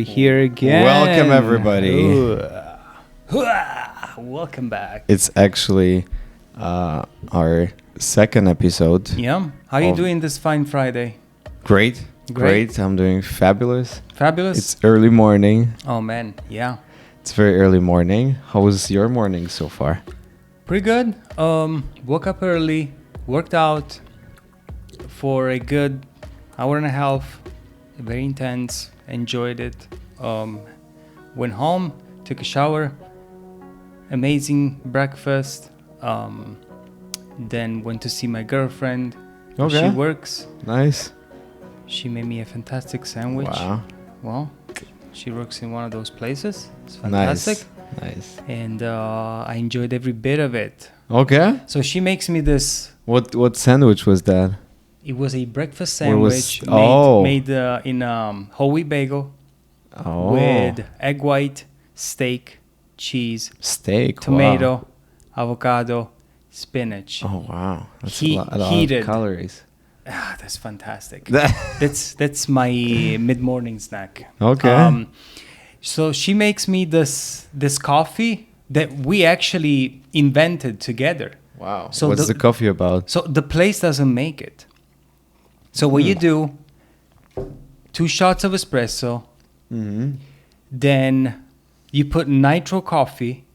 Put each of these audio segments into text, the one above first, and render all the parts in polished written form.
here again. Welcome, everybody. Welcome back. It's actually our second episode. Yeah. How are you doing this fine Friday? Great. I'm doing fabulous. Fabulous? It's early morning. Oh, man. Yeah. It's very early morning. How was your morning so far? Pretty good. Woke up early, worked out for a good hour and a half. Very intense. Enjoyed it. Went home, took a shower. Amazing breakfast. Then went to see my girlfriend. Okay. She works. Nice. She made me a fantastic sandwich. Wow. Well, she works in one of those places. It's fantastic. Nice. And I enjoyed every bit of it. Okay. So she makes me this. What sandwich was that? It was a breakfast sandwich made in whole wheat bagel with egg white, steak, cheese, tomato, avocado, spinach. Oh wow, that's a lot heated. of calories. Ah, that's fantastic. that's my mid-morning snack. Okay. So she makes me this coffee that we actually invented together. Wow. So what's the coffee about? So the place doesn't make it. So what you do, 2 shots of espresso, then you put nitro coffee,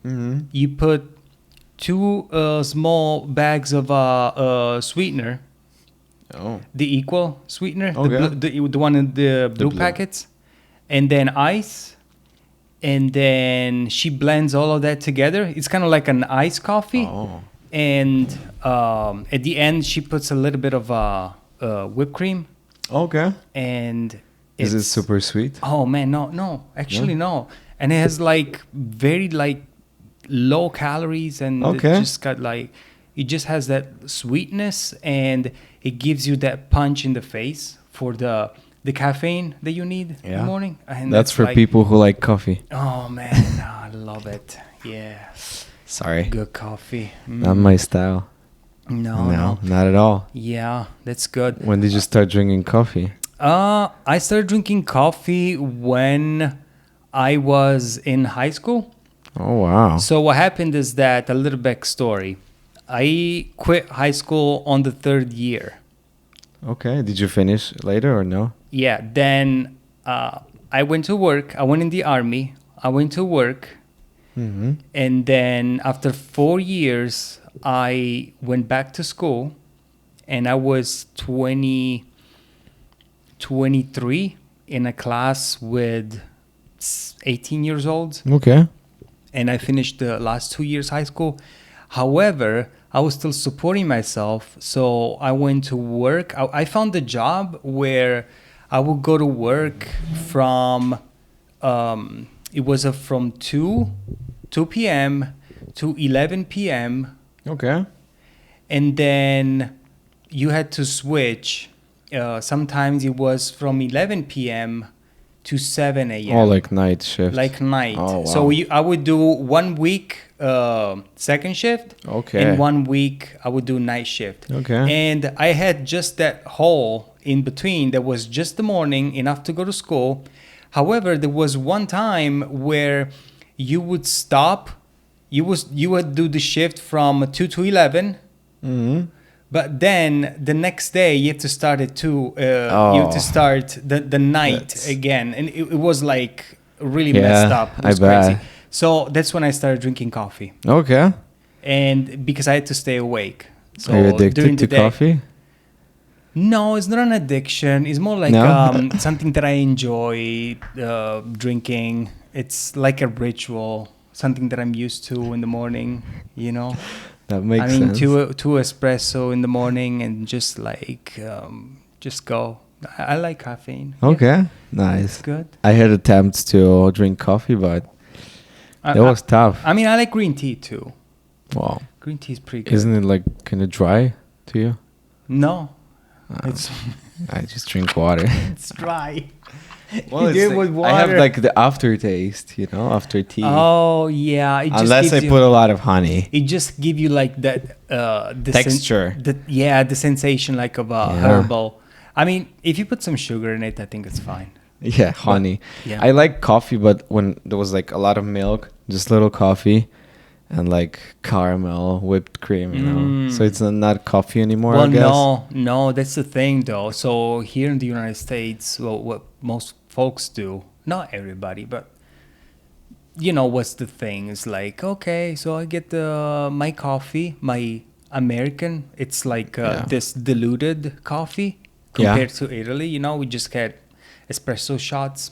you put 2 small bags of sweetener, the equal sweetener, the one in the blue packets, and then ice, and then she blends all of that together. It's kind of like an iced coffee. And at the end, she puts a little bit of whipped cream. Okay. And is it super sweet? Oh man, no, actually no. And it has like very like low calories, and it just got like it just has that sweetness, and it gives you that punch in the face for the caffeine that you need in the morning. And that's for like, people who like coffee. Oh man, I love it. Yeah. Sorry. Good coffee. Not my style. No, not at all. Yeah, that's good. When did you start drinking coffee? I started drinking coffee when I was in high school. Oh, wow. So what happened is that, a little backstory. I quit high school on the 3rd year. Okay. Did you finish later or no? Yeah. Then I went to work. I went in the army. I went to work. And then after 4 years, I went back to school, and I was 23 in a class with 18 years old. Okay. And I finished the last 2 years high school. However, I was still supporting myself, so I went to work. I found a job where I would go to work from it was from 2 p.m. to 11 p.m. Okay. And then you had to switch. Sometimes it was from 11 p.m. to 7 a.m. Oh, like night shift. Like night. Oh, wow. So I would do 1 week second shift. Okay. And 1 week I would do night shift. Okay. And I had just that hole in between that was just the morning, enough to go to school. However, there was one time where you would stop. You would do the shift from 2 to 11. But then the next day you have to start at 2. You have to start the night again. And it was like really messed up. It was crazy. So that's when I started drinking coffee. Okay. And because I had to stay awake. So are you addicted to coffee? No, it's not an addiction. It's more like something that I enjoy drinking. It's like a ritual, something that I'm used to in the morning, you know? That makes sense. 2 espresso in the morning and just like, just go. I like caffeine. Okay, yeah. nice. It's good. I had attempts to drink coffee, but it was tough. I mean, I like green tea too. Wow. Green tea is pretty good. Isn't it like kind of dry to you? No. I just drink water. It's dry. Well, it's like, with water. I have like the aftertaste, after tea. Oh yeah, unless I put a lot of honey. It just gives you like that the texture. The sensation like of herbal. I mean, if you put some sugar in it, I think it's fine. Yeah, honey. Yeah. I like coffee, but when there was like a lot of milk, just little coffee, and like caramel, whipped cream, you know. So it's not coffee anymore, Well, I guess. no, that's the thing though. So here in the United States, well, what most folks do, not everybody, but you know what's the thing? It's like, okay, so I get my coffee, my American. It's like Yeah. this diluted coffee Yeah. compared to Italy. You know, we just get espresso shots.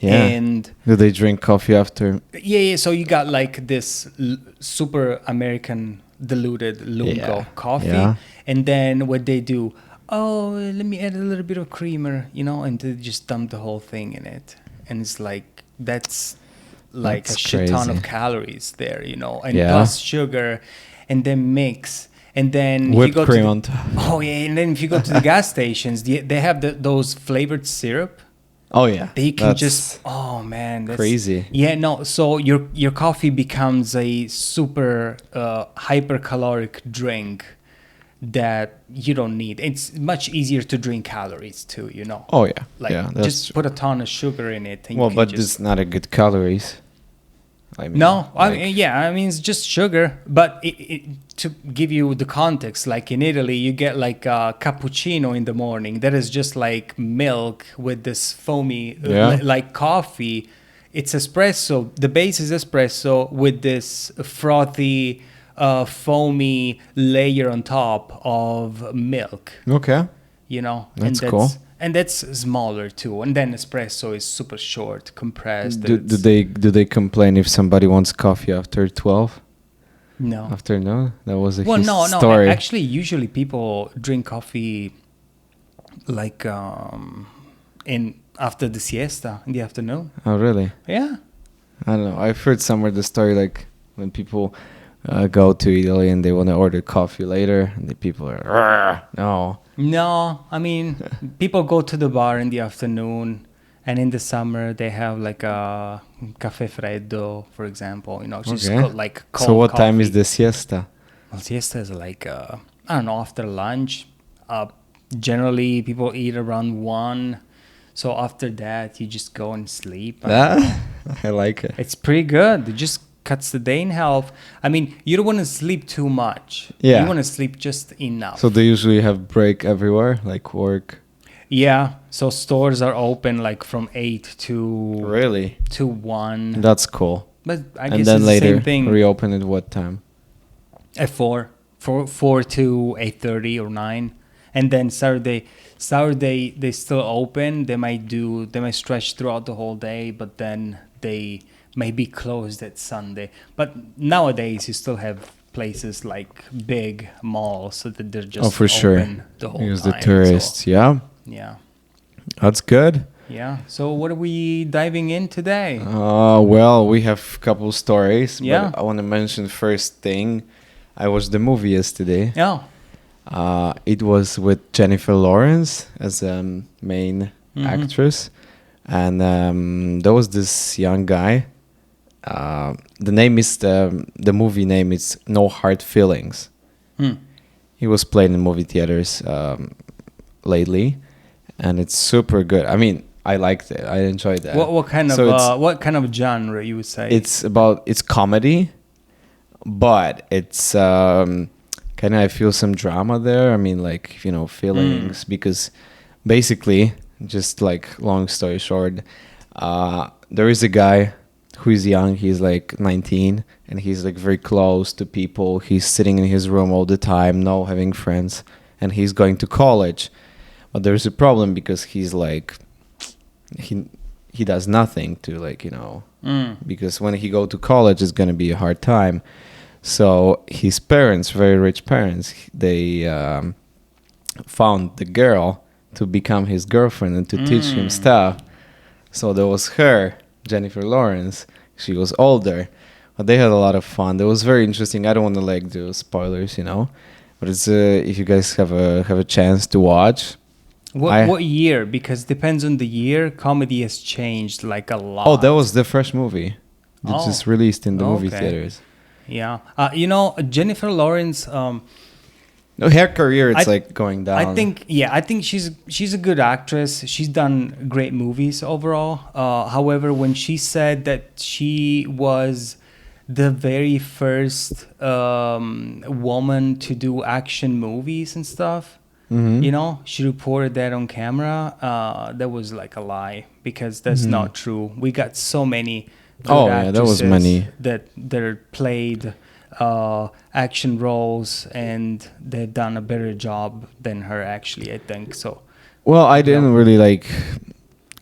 Yeah. And Do they drink coffee after? yeah. So you got like this super American diluted lungo Yeah, coffee, yeah. and then what they do? Oh, let me add a little bit of creamer, you know, and they just dump the whole thing in it, and it's like that's like That's a shit ton crazy. of calories there, you know, and Yeah. plus sugar, and then mix. And then if Whipped you go cream to on top. oh yeah, and then if you go to the gas stations, they have those flavored syrup. Oh yeah. They can That's just oh man, that's crazy. yeah, no, so your coffee becomes a super hypercaloric drink that you don't need. It's much easier to drink calories too, you know. Oh yeah. Like Yeah. That's just put a ton of sugar in it and well, you can but just it's not a good calories. I mean, no, I like- mean, yeah, I mean it's just sugar. But to give you the context, like in Italy, you get like a cappuccino in the morning that is just like milk with this foamy, Yeah. like coffee. It's espresso. The base is espresso with this frothy, foamy layer on top of milk. Okay. You know, That's cool. And that's smaller too. And then espresso is super short, compressed. Do It's- they complain if somebody wants coffee after 12? No. After no? That was a Well, his no. story. Actually, usually people drink coffee like in after the siesta in the afternoon. Oh really? Yeah. I don't know. I've heard somewhere the story like when people go to Italy and they want to order coffee later, and the people are "Argh, no. No, I mean people go to the bar in the afternoon, and in the summer they have like a caffè freddo, for example. You know, just Okay. like cold So what time is coffee. the siesta? Well, siesta is like I don't know, after lunch. Generally, people eat around 1. So after that, you just go and sleep. I like it. It's pretty good. It just cuts the day in half. I mean, you don't want to sleep too much. Yeah. You want to sleep just enough. So they usually have break everywhere, like work. yeah. So stores are open like from 8 to Really? 1. That's cool. But I And guess then it's later the same thing reopen at what time? at 4 to 8:30 or 9. And then Saturday they still open. They might stretch throughout the whole day, but then they may be closed at Sunday. But nowadays you still have places like big malls so that they're just For sure. open the whole Because time. the tourists, yeah. So, yeah. That's good. Yeah. So what are we diving in today? Well, we have a couple stories. Yeah. But I want to mention first thing. I watched the movie yesterday. Yeah. It was with Jennifer Lawrence as main Mhm. actress. And there was this young guy. The name is the movie name is No Hard Feelings. He was playing in movie theaters lately, and it's super good. I mean, I liked it. I enjoyed that. What kind So it's- of what kind of genre you would say? it's comedy, but it's kind of I feel some drama there. I mean, like feelings because basically, just like long story short, there is a guy who is young. He's like 19, and he's like very close to people. He's sitting in his room all the time, no having friends, and he's going to college. But there's a problem because he's like he does nothing to because when he go to college it's going to be a hard time. So his parents, very rich parents, they found the girl to become his girlfriend and to teach him stuff. So there was her, Jennifer Lawrence. She was older, but they had a lot of fun. It was very interesting. I don't want to do spoilers, but it's if you guys have a chance to watch. What year? Because depends on the year. Comedy has changed like a lot. Oh, that was the fresh movie. That just released in the movie okay. theaters. Yeah. Jennifer Lawrence, No, her career it's like going down. I think she's a good actress. She's done great movies overall. However, when she said that she was the very first woman to do action movies and stuff, you know, she reported that on camera. That was like a lie, because that's not true. We got so many good actresses there was many that played action roles, and they've done a better job than her, actually, I think so. Well, I didn't really like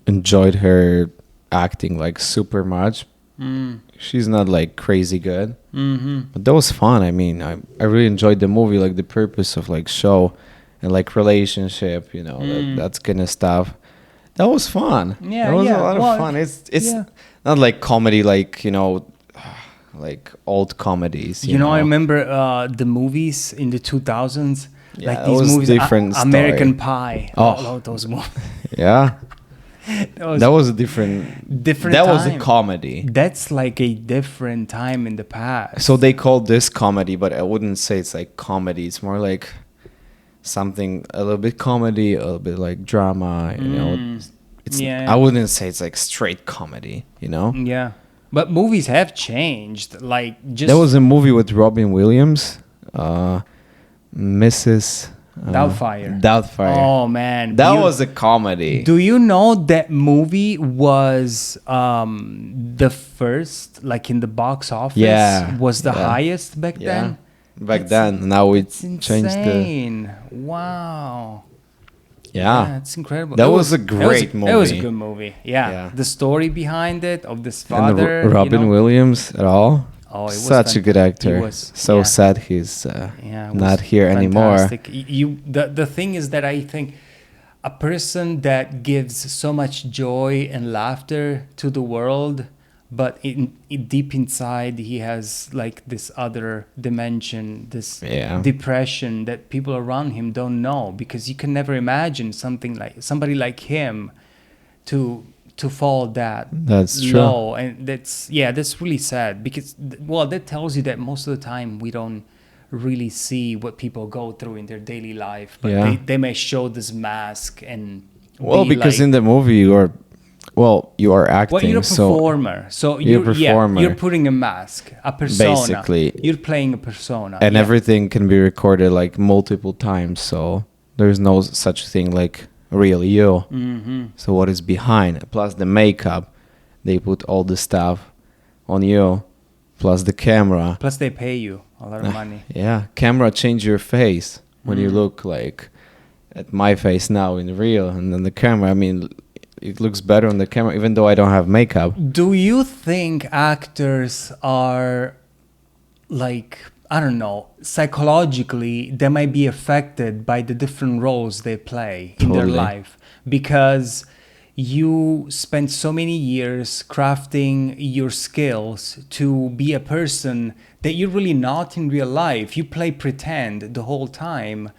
enjoyed her acting like super much. She's not like crazy good, but that was fun. I mean, I really enjoyed the movie, like the purpose of like show and like relationship, you know, that kind of stuff. That was fun. Yeah, that was a lot of fun. It's not like comedy, like, you know, like old comedies. You know, I remember the movies in the 2000s, Yeah, like these movies, different American story. Pie. Oh. Those movies. Yeah, that was a different. That was a time. comedy. That's like a different time in the past. So they called this comedy, but I wouldn't say it's like comedy. It's more like something a little bit comedy, a little bit like drama. You know, it's. Yeah. I wouldn't say it's like straight comedy. You know. Yeah, but movies have changed. Like, just There was a movie with Robin Williams, Mrs. Doubtfire. Doubtfire. Oh man, That was a comedy. Do you know that movie was the first, like in the box office? Yeah, was the yeah. highest back Yeah. then. Back then, now it's It's changed the. insane. Wow. Yeah, it's incredible. That It was a great It was a movie. good movie. Yeah. Yeah. The story behind it, of this And father. Robin you know? Williams at all. Oh, it was Such a good actor. He was, So yeah. sad he's Yeah, it not was here anymore. fantastic. The thing is that I think a person that gives so much joy and laughter to the world, but deep inside he has like this other dimension, this Yeah. depression that people around him don't know, because you can never imagine somebody like him to fall that That's true. low. And that's really sad, because that tells you that most of the time we don't really see what people go through in their daily life, but Yeah. they may show this mask and Well, be because like, in the movie you are acting. well, you're a so performer, so You're a performer. you're putting a mask, a persona. Basically. You're playing a persona, and yeah. everything can be recorded like multiple times. So there's no such thing like real you. Mm-hmm. So what is behind? Plus the makeup, they put all the stuff on you. Plus the camera. Plus they pay you a lot of money. Yeah, camera change your face when you look like at my face now in real, and then the camera. I mean, it looks better on the camera, even though I don't have makeup. Do you think actors are, like, I don't know, psychologically, they might be affected by the different roles they play in their Totally. life? Because you spend so many years crafting your skills to be a person that you're really not in real life. You play pretend the whole time,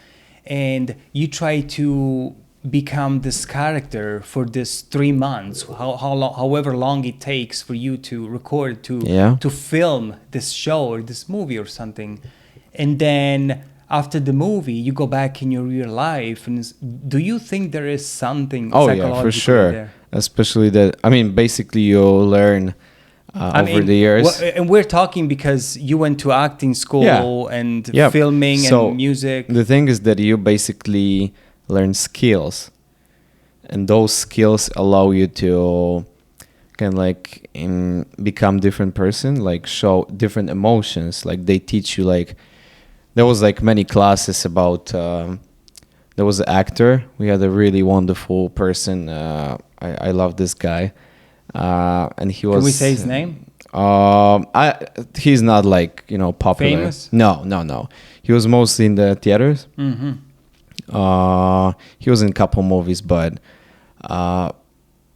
and you try to become this character for this 3 months, however long it takes for you to record, to film this show or this movie or something. And then after the movie, you go back in your real life. And do you think there is something psychologically for sure. there? Especially that, I mean, basically you learn over the years. And we're talking because you went to acting school and filming So and music. The thing is that you basically learn skills, and those skills allow you to kind of like become different person, like show different emotions. Like they teach you, like there was like many classes about there was an actor. We had a really wonderful person. I love this guy, and he was. Can we say his name? He's not like, popular. Famous? No. He was mostly in the theaters. Mm-hmm. He was in a couple movies, but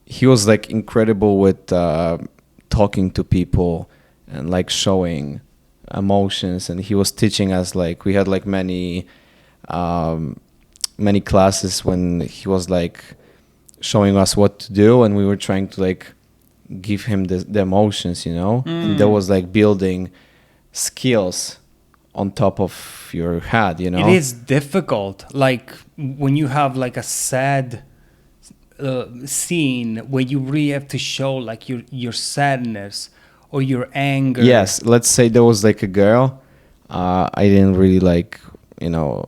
he was like incredible with talking to people and like showing emotions. And he was teaching us, like we had like many classes when he was like showing us what to do, and we were trying to like give him the emotions, and that was like building skills on top of of your head, you know. It is difficult. Like when you have like a sad scene where you really have to show like your sadness or your anger. Yes, let's say there was like a girl. I didn't really like, you know,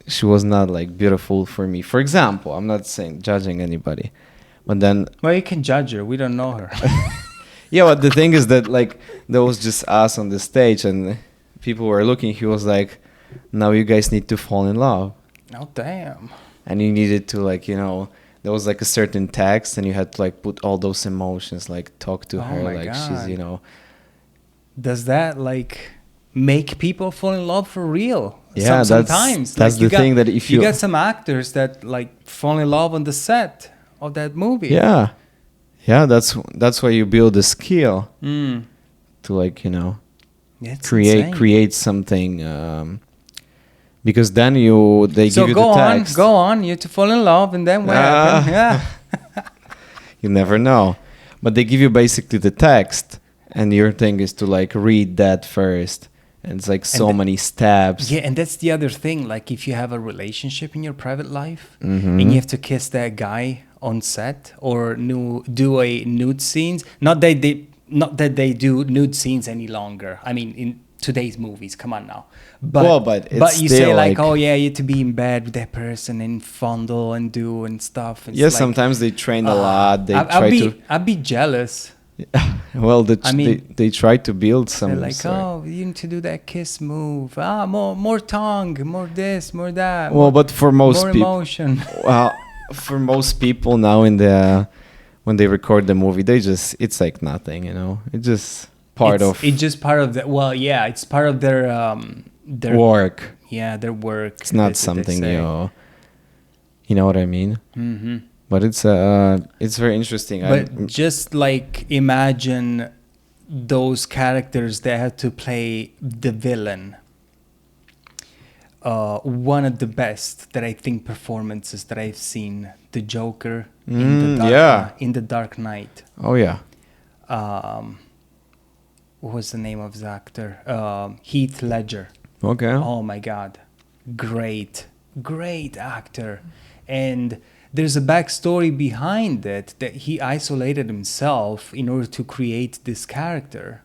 she was not like beautiful for me. For example, I'm not saying judging anybody, but then. Well, you can judge her. We don't know her. Yeah, but the thing is that like there was just us on the stage and people were looking. He was like, "Now you guys need to fall in love." Oh damn! And you needed to like, you know, there was like a certain text and you had to like put all those emotions, like talk to her my like God. she's, you know. Does that like make people fall in love for real? Yeah, sometimes that's like, the thing that if you got some actors that like fall in love on the set of that movie. Yeah, that's why you build a skill to like, you know, It's create something. Because then they give you the text. Go on, you to fall in love, and then what happened? Yeah. You never know. But they give you basically the text, and your thing is to like read that first. And it's like so many steps. Yeah, and that's the other thing. Like if you have a relationship in your private life, Mm-hmm. and you have to kiss that guy on set or do a nude scenes. Not that they do nude scenes any longer. I mean, in today's movies, come on now. But you say like, oh yeah, you have to be in bed with that person and fondle and do and stuff. It's yeah, like, sometimes they train a lot. They I'd be jealous. Well, they try to build some. They're like, oh, you need to do that kiss move. More tongue, more this, more that. Well, but for most more people, emotion. well, for most people now when they record the movie, it's like nothing, you know. It's just It's just part of the. Well, yeah, it's part of their work. Yeah, their work. It's not something you know what I mean. Mm-hmm. But it's very interesting. But just like imagine those characters that had to play the villain. One of the best that I think performances that I've seen, the Joker in the Dark Knight. Oh yeah. What was the name of the actor? Heath Ledger. Okay. Oh my God, great actor, and there's a backstory behind it that he isolated himself in order to create this character.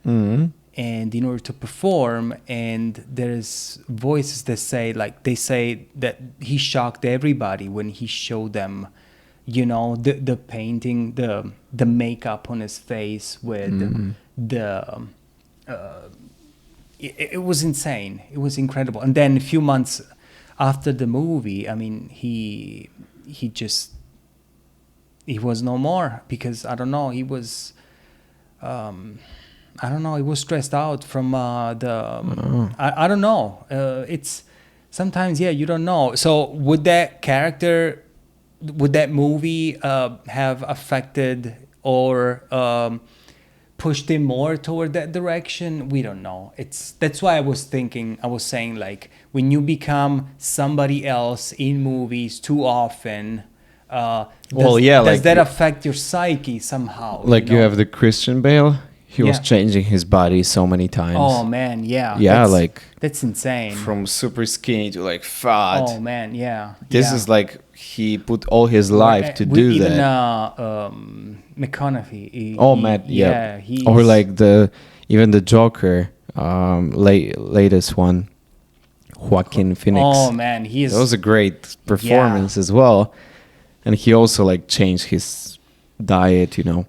Mm-hmm. And in order to perform, and there's voices that say that he shocked everybody when he showed them, you know, the painting, the makeup on his face with it was insane. It was incredible. And then a few months after the movie, I mean, he was no more because I don't know, he was he was stressed out from I don't know. It's sometimes, yeah, you don't know. So would that movie have affected or pushed him more toward that direction? We don't know. That's why I was saying like when you become somebody else in movies too often, does that affect your psyche somehow? Like you have the Christian Bale. He was changing his body so many times. Oh man, yeah. Yeah, that's insane. From super skinny to like fat. Oh man, yeah. This is like he put all his life to do even, that. McConaughey. Or like even the Joker, latest one, Joaquin Phoenix. Oh man, that was a great performance as well, and he also like changed his diet, you know.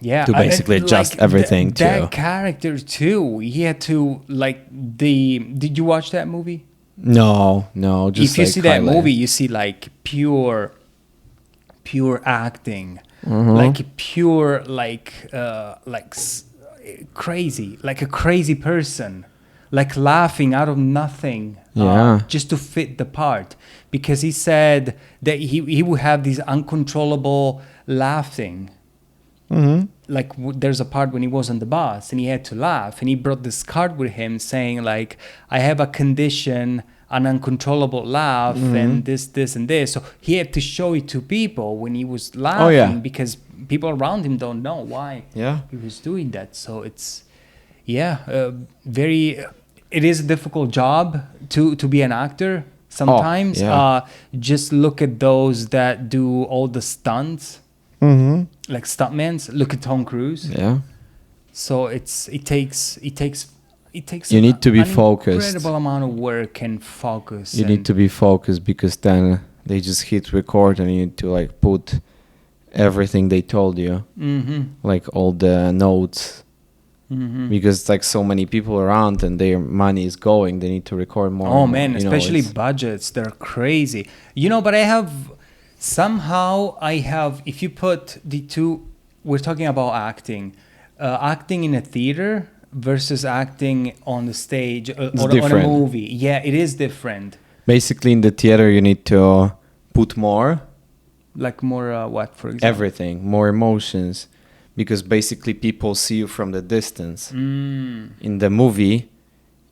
Yeah, to basically adjust everything to that character too. He had to Did you watch that movie? No. Just if you see that movie, you see like pure acting, like pure crazy, like a crazy person, like laughing out of nothing, just to fit the part. Because he said that he would have this uncontrollable laughing. Mm-hmm. Like there's a part when he was on the bus and he had to laugh, and he brought this card with him saying like, I have a condition, an uncontrollable laugh, and this and this. So he had to show it to people when he was laughing, because people around him don't know why he was doing that. So it's it is a difficult job to be an actor sometimes. yeah. Just look at those that do all the stunts, like stuntmen. Look at Tom Cruise. Yeah. So it takes You need to be an focused. incredible amount of work and focus. You need to be focused because then they just hit record and you need to like put everything they told you, like all the notes. Because like so many people around and their money is going, they need to record more. Oh and more, man, you know, especially it's- budgets, they're crazy. But I have, if you put the two, we're talking about acting in a theater versus acting on the stage or on a different. movie. Yeah, it is different. Basically, in the theater, you need to put more, Like more, what, for example? everything, more emotions, because basically people see you from the distance. In the movie,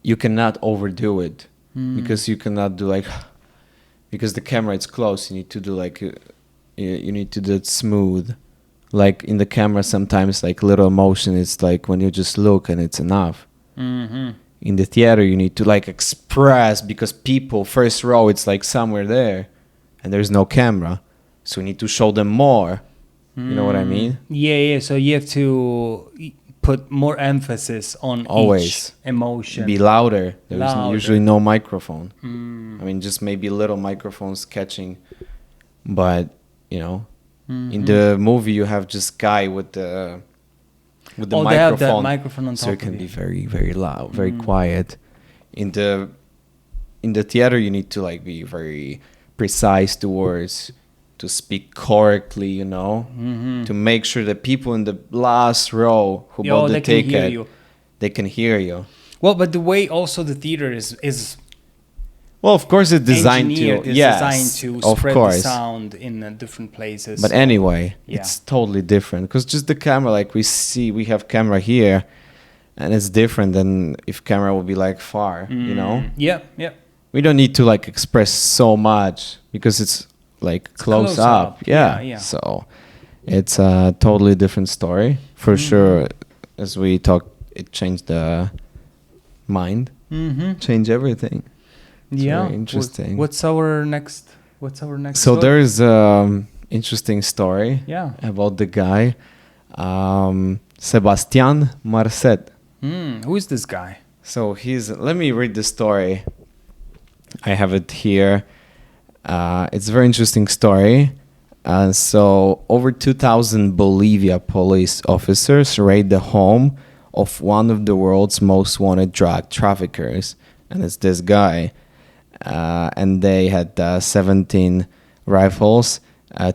you cannot overdo it because you cannot do like, because the camera is close. You need to do like, you need to do it smooth. Like in the camera, sometimes like little emotion is like when you just look and it's enough. In the theater, you need to like express because people first row, it's like somewhere there, and there's no camera, so you need to show them more. You know what I mean? Yeah. So you have to put more emphasis on Always. each emotion. Be louder. There's Louder. usually no microphone. I mean, just maybe little microphones catching, but you know, in the movie you have just guy with the They have microphone, that microphone on top so it can be very very loud, very quiet. In the theater, you need to like be very precise to words, to speak correctly, you know, to make sure that people in the last row who bought the they can hear ticket, you. they can hear you. Well, but the way also the theater is Well, of course, it's designed engineered, to, it's yes, designed to of spread course. the sound in different places. But so- anyway, yeah. it's totally different because just the camera, like we have camera here, and it's different than if camera would be like far, you know. Yeah. We don't need to like express so much because it's like close close up. up. Yeah. Yeah. So it's a totally different story for sure. As we talked, it changed the mind, changed everything. It's Yeah. very interesting. What's our next? So story? there is interesting story Yeah. about the guy, Sebastian Marset. Who is this guy? So let me read the story. I have it here. It's a very interesting story. So over 2,000 Bolivia police officers raid the home of one of the world's most wanted drug traffickers. And it's this guy. And they had 17 rifles,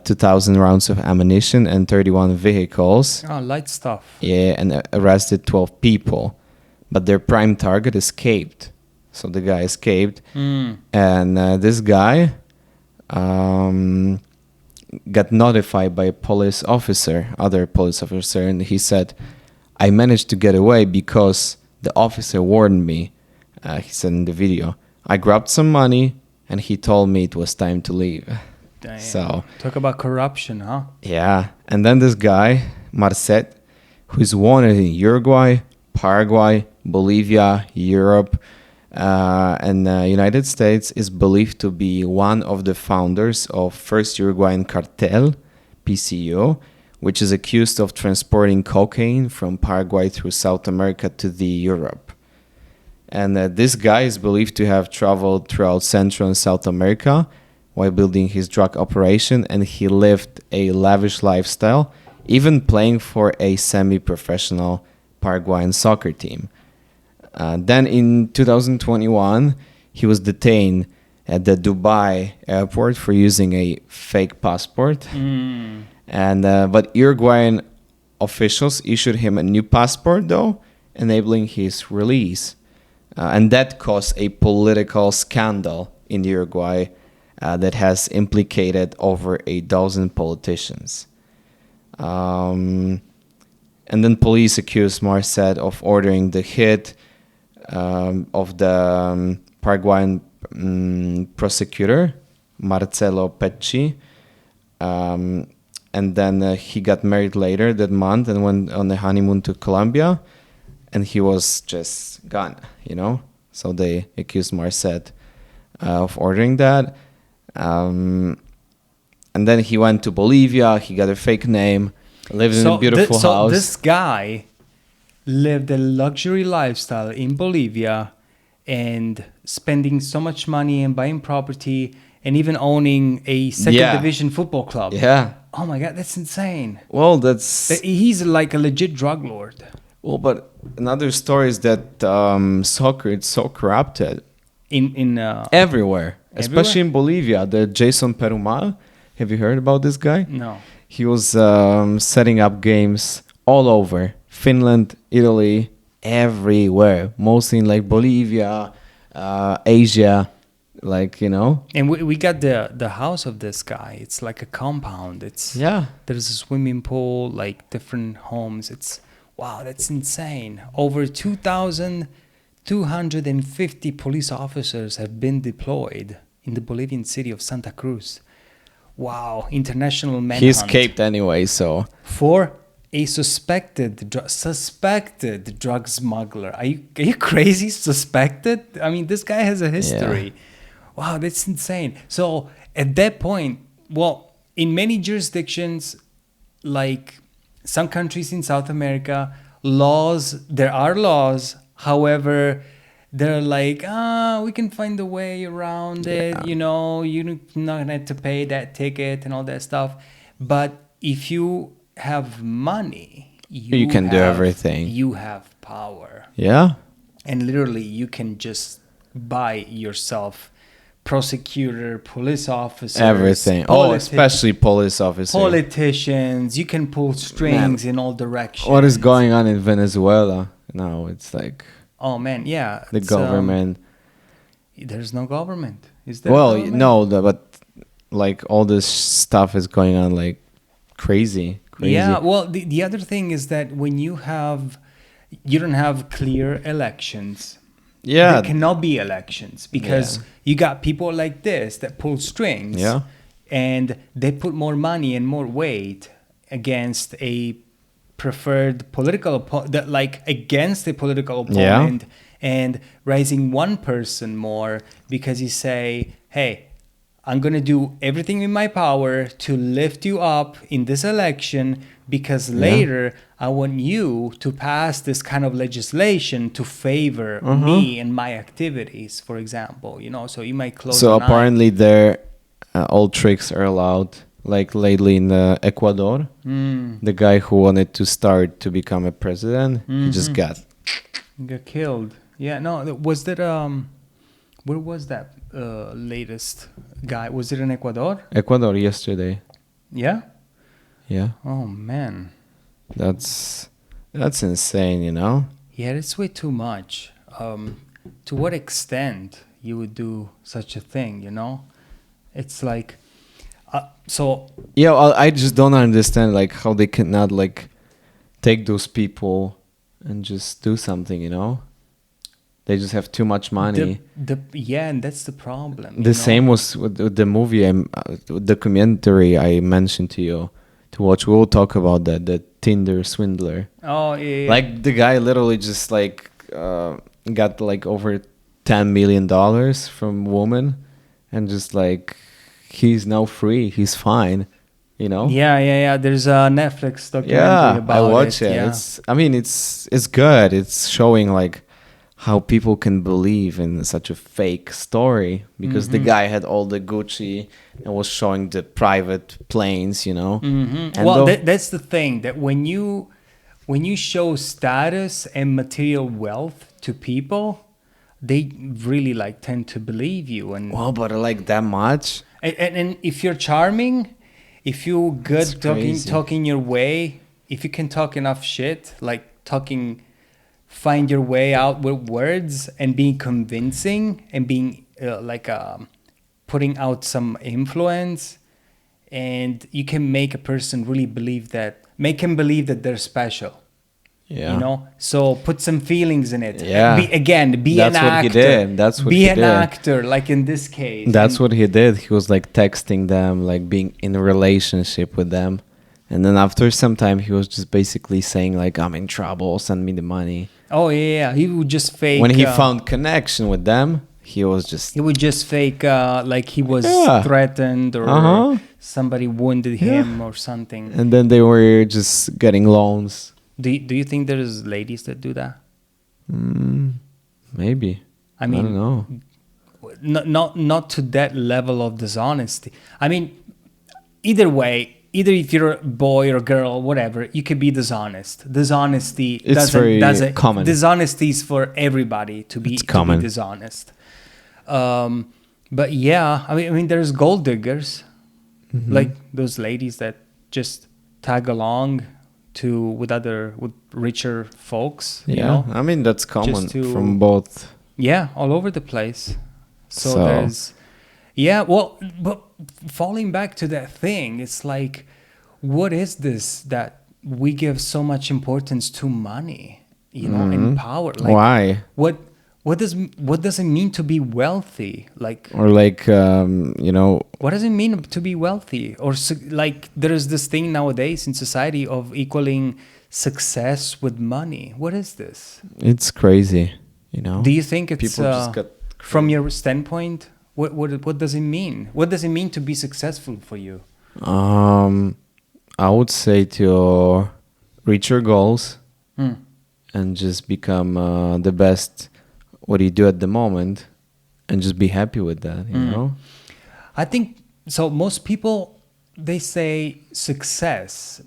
2,000 rounds of ammunition, and 31 vehicles. Oh, light stuff. Yeah, and arrested 12 people. But their prime target escaped. So the guy escaped. And this guy got notified by a police officer, other police officer, and he said, I managed to get away because the officer warned me. He said in the video, I grabbed some money and he told me it was time to leave. Damn. So Talk about corruption, huh? yeah, and then this guy, Marset, who's wanted in Uruguay, Paraguay, Bolivia, Europe, and United States, is believed to be one of the founders of First Uruguayan Cartel, PCO, which is accused of transporting cocaine from Paraguay through South America to the Europe. And this guy is believed to have traveled throughout Central and South America while building his drug operation, and he lived a lavish lifestyle, even playing for a semi-professional Paraguayan soccer team. Then in 2021, he was detained at the Dubai airport for using a fake passport. And but Uruguayan officials issued him a new passport, though, enabling his release. And that caused a political scandal in Uruguay that has implicated over a dozen politicians. And then police accused Marset of ordering the hit of the Paraguayan prosecutor, Marcelo Pecci. And then he got married later that month and went on the honeymoon to Colombia. And he was just gone, you know? So they accused Marset of ordering that. And then he went to Bolivia. He got a fake name, lived in a beautiful house. So this guy lived a luxury lifestyle in Bolivia and spending so much money and buying property and even owning a second division football club. Yeah. Oh my God, that's insane. Well, He's like a legit drug lord. Well, but another story is that soccer, it's so corrupted. Everywhere. Especially in Bolivia. The Jason Perumal, have you heard about this guy? No. He was setting up games all over. Finland, Italy, everywhere. Mostly in like Bolivia, Asia, like, you know. And we got the house of this guy. It's like a compound. There's a swimming pool, like different homes. Wow, that's insane. Over 2,250 police officers have been deployed in the Bolivian city of Santa Cruz. Wow, international manhunt. He escaped anyway, so. For a suspected drug smuggler. Are you crazy? Suspected? I mean, this guy has a history. Yeah. Wow, that's insane. So at that point, well, in many jurisdictions, like some countries in South America, there are laws. However, they're like, we can find a way around it. You know, you're not gonna have to pay that ticket and all that stuff. But if you have money, you can do everything. You have power. Yeah. And literally, you can just buy yourself prosecutor, police officers, everything. Especially police officers, politicians. You can pull strings in all directions. What is going on in Venezuela now? It's like, oh man, yeah, the government. There's no government. Is there? Well, government? no, but like all this stuff is going on like crazy. Yeah. Well, the other thing is that when you don't have clear elections. Yeah, there cannot be elections because you got people like this that pull strings, and they put more money and more weight against a preferred political against a political opponent, and raising one person more because you say, hey, I'm going to do everything in my power to lift you up in this election because later I want you to pass this kind of legislation to favor me and my activities, for example, you know, so you might close So apparently their all tricks are allowed. Like lately in Ecuador, the guy who wanted to start to become a president, he just got killed. Yeah, no, was that where was that latest guy? Was it in Ecuador? Ecuador yesterday. Yeah? Yeah. Oh man. That's insane, you know? Yeah, it's way too much. To what extent you would do such a thing, you know? It's like I just don't understand like how they cannot like take those people and just do something, you know? They just have too much money. And that's the problem. The same was with the movie, documentary I mentioned to you to watch. We'll talk about that, the Tinder swindler. Oh, yeah. Like the guy literally just like got like over $10 million from woman, and just like he's now free. He's fine, you know? Yeah. There's a Netflix documentary about it. I watch it. Yeah. It's good. It's showing like how people can believe in such a fake story because the guy had all the Gucci and was showing the private planes, you know. And well, that's the thing, that when you show status and material wealth to people, they really like tend to believe you. And well, but like that much. And if you're charming, if you're good talking your way, if you can talk enough shit, like find your way out with words and being convincing and being putting out some influence, and you can make a person really believe that they're special. Yeah. You know, so put some feelings in it. Yeah. Be an actor. What he did. That's what he did. Be an actor, like in this case. That's what he did. He was like texting them, like being in a relationship with them. And then after some time, he was just basically saying like, I'm in trouble, send me the money. Oh yeah, he would just fake. When he found connection with them, he was just... He would just fake like he was threatened or somebody wounded him or something. And then they were just getting loans. Do you think there's ladies that do that? Maybe. I mean, I don't know. Not to that level of dishonesty. I mean, either way, either if you're a boy or girl, whatever, you could be dishonest. Dishonesty doesn't common. Dishonesty is for everybody to be dishonest. But yeah, I mean, there's gold diggers, like those ladies that just tag along with richer folks. Yeah, you know? I mean that's common from both. Yeah, all over the place. So there's, well, but falling back to that thing, it's like, what is this that we give so much importance to money, and power? Like, why? What does it mean to be wealthy? Like, or like, what does it mean to be wealthy? Or like, there is this thing nowadays in society of equaling success with money. What is this? It's crazy, Do you think it's people just got from your standpoint? What does it mean? What does it mean to be successful for you? I would say to reach your goals and just become the best what you do at the moment and just be happy with that, you know? I think so. Most people, they say success.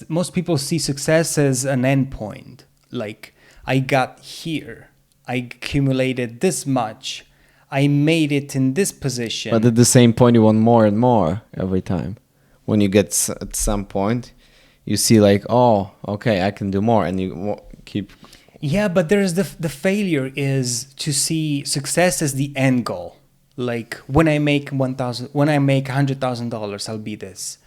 Most people see success as an endpoint. Like, I got here. I accumulated this much. I made it in this position. But at the same point, you want more and more every time. When you get at some point, you see like, oh, okay, I can do more. And you keep... Yeah, but there's the failure is to see success as the end goal. Like, when I make $100,000, I'll be this.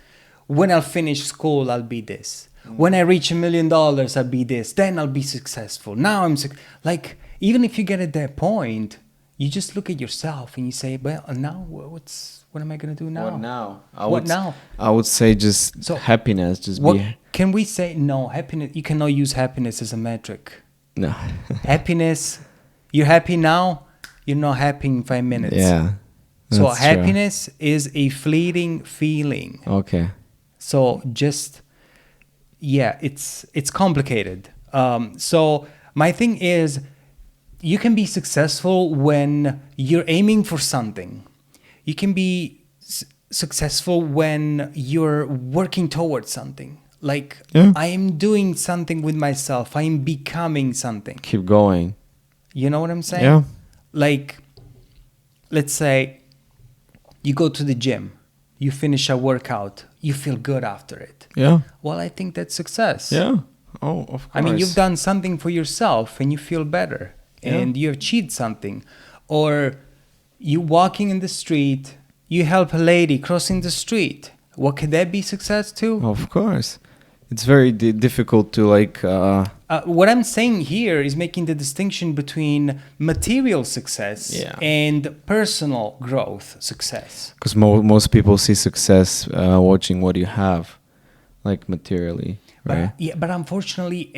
When I'll finish school, I'll be this. When I reach $1 million, I'll be this. Then I'll be successful. Now I'm like, even if you get at that point, you just look at yourself and you say, well, now what am I going to do now? What now? I would say just happiness. Can we say no, happiness? You cannot use happiness as a metric. No. Happiness, you're happy now, you're not happy in 5 minutes. Yeah. So happiness is a fleeting feeling. Okay. So just, it's complicated. So my thing is, you can be successful when you're aiming for something. You can be successful when you're working towards something. Like, I am doing something with myself. I am becoming something. Keep going. You know what I'm saying? Yeah. Like, let's say you go to the gym. You finish a workout. You feel good after it. Yeah. Well, I think that's success. Yeah. Oh, of course. I mean, you've done something for yourself and you feel better. And you achieved something. Or you walking in the street. You help a lady crossing the street. What could that be success too? Of course. It's very difficult to like... what I'm saying here is making the distinction between material success and personal growth success. Because most people see success watching what you have, like materially, right? But unfortunately,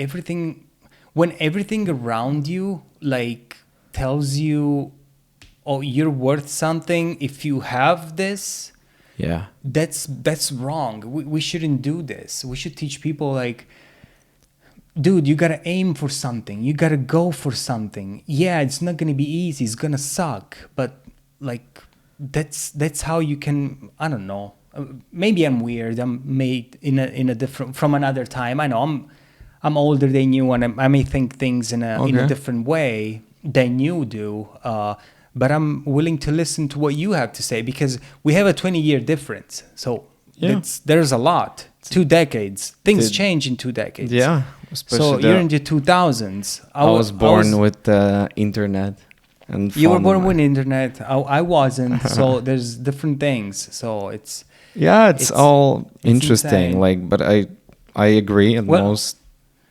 when everything around you like tells you, oh, you're worth something if you have this... Yeah, that's wrong. We shouldn't do this. We should teach people like, dude, you gotta aim for something. You gotta go for something. Yeah, it's not gonna be easy. It's gonna suck. But like, that's how you can. I don't know. Maybe I'm weird. I'm made in a different from another time. I know I'm older than you, and I may think things in a different way than you do. But I'm willing to listen to what you have to say because we have a 20-year difference. So there's a lot. 2 decades. Things change in 2 decades. Yeah. So you're in the 2000s. I was born with the internet. And you were born with internet. I wasn't. So there's different things. So it's... Yeah, it's all interesting. Insane. Like, but I agree most.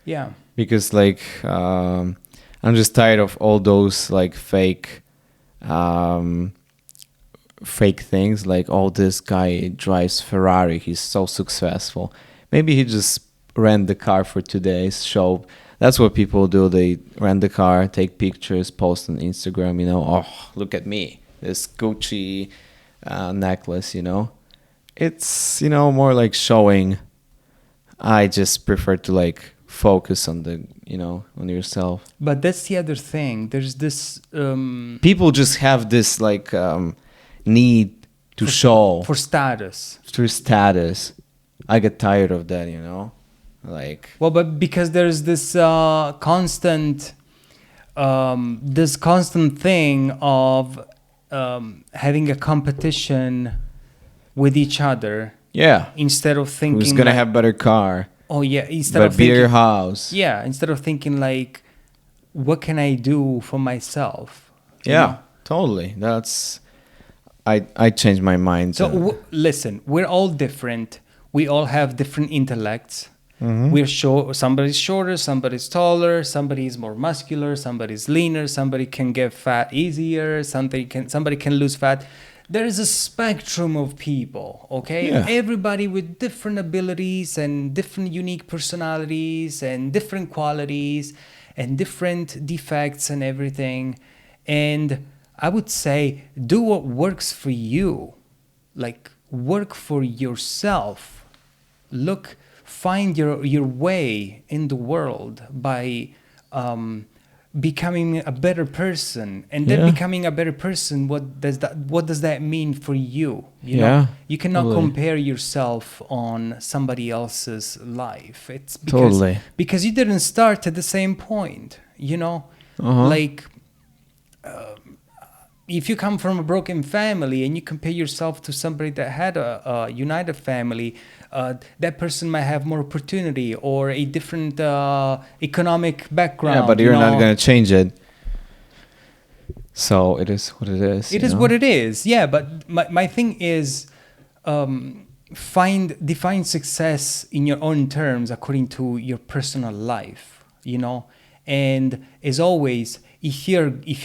Yeah. Because like I'm just tired of all those like fake things like, oh, this guy drives Ferrari, he's so successful. Maybe he just rent the car for 2 days. Show. That's what people do. They rent the car, take pictures, post on Instagram. Oh, look at me, this Gucci necklace. It's more like showing. I just prefer to like focus on the on yourself. But that's the other thing. There's this people just have this like need to show for status. For status. I get tired of that, like. Well, but because there's this constant thing of having a competition with each other. Yeah. Instead of thinking who's gonna have better car. Oh yeah. Instead but of thinking bigger house. Yeah. Instead of thinking like, what can I do for myself? Yeah. Totally. That's. I changed my mind. So listen, we're all different. We all have different intellects. Mm-hmm. We're somebody's shorter, somebody's taller, somebody's more muscular, somebody's leaner, somebody can get fat easier, somebody can lose fat. There is a spectrum of people, okay? Yeah. Everybody with different abilities and different unique personalities and different qualities and different defects and everything. And I would say do what works for you. Like work for yourself. Find your way in the world by becoming a better person, and then becoming a better person. What does that mean for you? You know, you cannot compare yourself on somebody else's life. It's because you didn't start at the same point. Like. If you come from a broken family and you compare yourself to somebody that had a united family, that person might have more opportunity or a different economic background. Yeah, but you're not going to change it. So it is what it is. It is what it is. Yeah, but my thing is define success in your own terms according to your personal life, and as always, if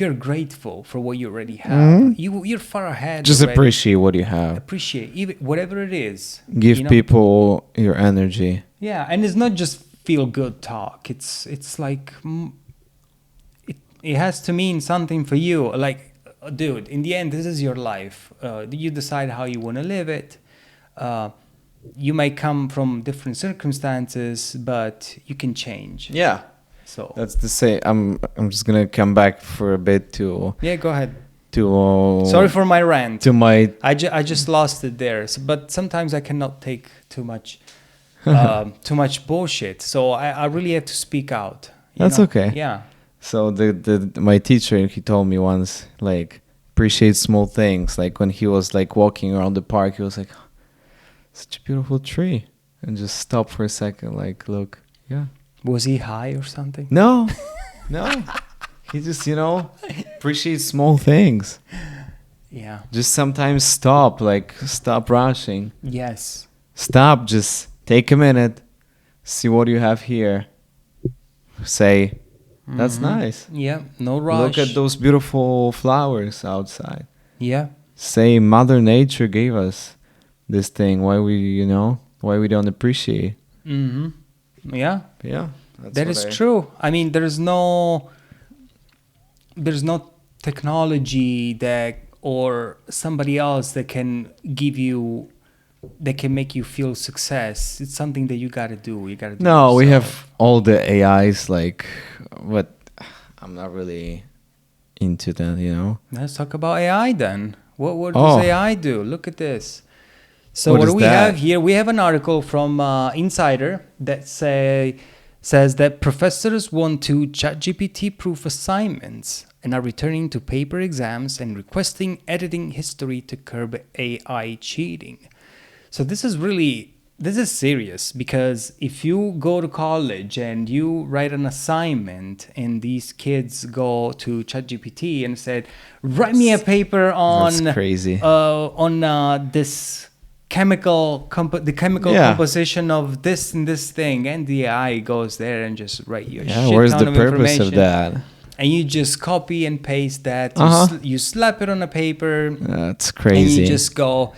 you're grateful for what you already have, you're far ahead. Just already. Appreciate what you have. Appreciate even whatever it is. Give people your energy. Yeah, and it's not just feel good talk. It's like it has to mean something for you. Like, dude, in the end, this is your life. You decide how you want to live it. You might come from different circumstances, but you can change. Yeah. So that's to say, I'm just gonna come back for a bit to. Yeah, go ahead. To. Sorry for my rant. I just lost it there. But sometimes I cannot take too much bullshit. So I really have to speak out. That's okay. Yeah. So my teacher, he told me once, like, appreciate small things. Like when he was like walking around the park, he was like, oh, such a beautiful tree, and just stop for a second, like, look, yeah. Was he high or something? No. He just, appreciates small things. Yeah. Just sometimes stop rushing. Yes. Stop, just take a minute, see what you have here. Say, that's nice. Yeah, no rush. Look at those beautiful flowers outside. Yeah. Say, Mother Nature gave us this thing. Why we don't appreciate? Mm-hmm. Yeah. Yeah. That is true. I mean, there's no technology or somebody else that can make you feel success. It's something that you got to do. You got to do. No, we have all the AIs, but I'm not really into that, Let's talk about AI then. What does AI do? Look at this. So what do we have here? We have an article from Insider that says that professors want to CHAT GPT proof assignments and are returning to paper exams and requesting editing history to curb AI cheating. So this is serious, because if you go to college and you write an assignment and these kids go to CHAT GPT and said, write me a paper on that's crazy. This chemical composition of this and this thing, and the AI goes there and just write you a shit where's ton the of purpose information, of that? and you just copy and paste that. You slap it on a paper. That's crazy. And you just go.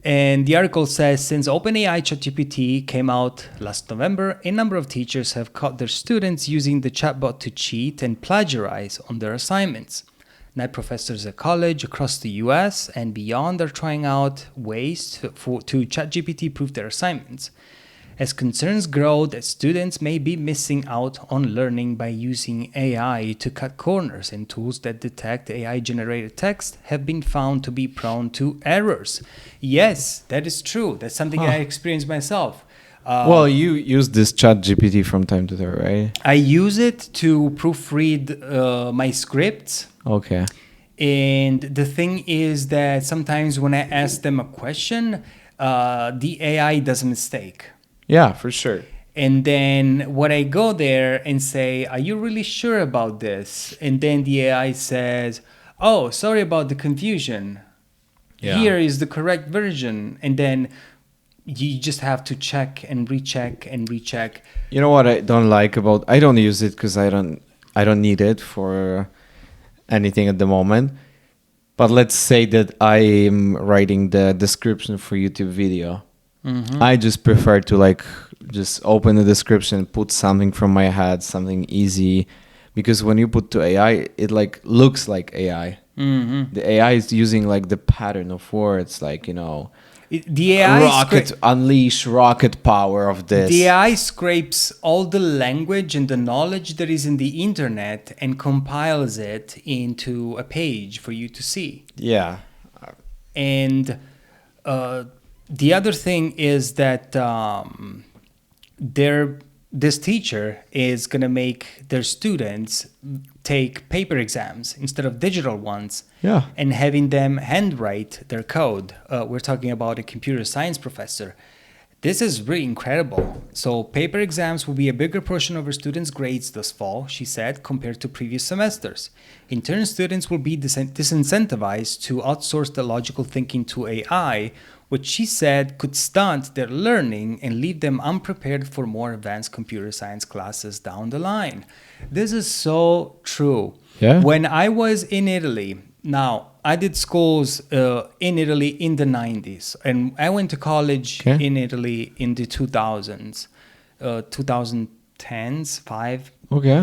And the article says, since OpenAI CHAT GPT came out last November, a number of teachers have caught their students using the chatbot to cheat and plagiarize on their assignments. 9 professors at college across the US and beyond are trying out ways to ChatGPT prove their assignments. As concerns grow that students may be missing out on learning by using AI to cut corners, and tools that detect AI-generated text have been found to be prone to errors. Yes, that is true. That's something I experienced myself. Well, you use this Chat GPT from time to time, right? I use it to proofread my scripts. Okay. And the thing is that sometimes when I ask them a question, the AI does a mistake. Yeah, for sure. And then when I go there and say, are you really sure about this? And then the AI says, oh, sorry about the confusion. Yeah. Here is the correct version. And then you just have to check and recheck and recheck. You know what I don't like about, I don't use it because I don't need it for anything at the moment. But let's say that I'm writing the description for YouTube video. Mm-hmm. I just prefer to like just open the description, put something from my head, something easy, because when you put to AI, it like looks like AI. Mm-hmm. The AI is using like the pattern of words, like, you know, the AI unleash rocket power of this. The AI scrapes all the language and the knowledge that is in the internet and compiles it into a page for you to see. Yeah. And the other thing is that this teacher is going to make their students take paper exams instead of digital ones. Yeah. And having them handwrite their code. We're talking about a computer science professor. This is really incredible. So paper exams will be a bigger portion of our students' grades this fall, she said, compared to previous semesters. In turn, students will be disincentivized to outsource the logical thinking to AI, which she said could stunt their learning and leave them unprepared for more advanced computer science classes down the line. This is so true. Yeah. When I was in Italy, now I did schools in Italy in the 90s, and I went to college in Italy in the 2000s, 2010s, 5,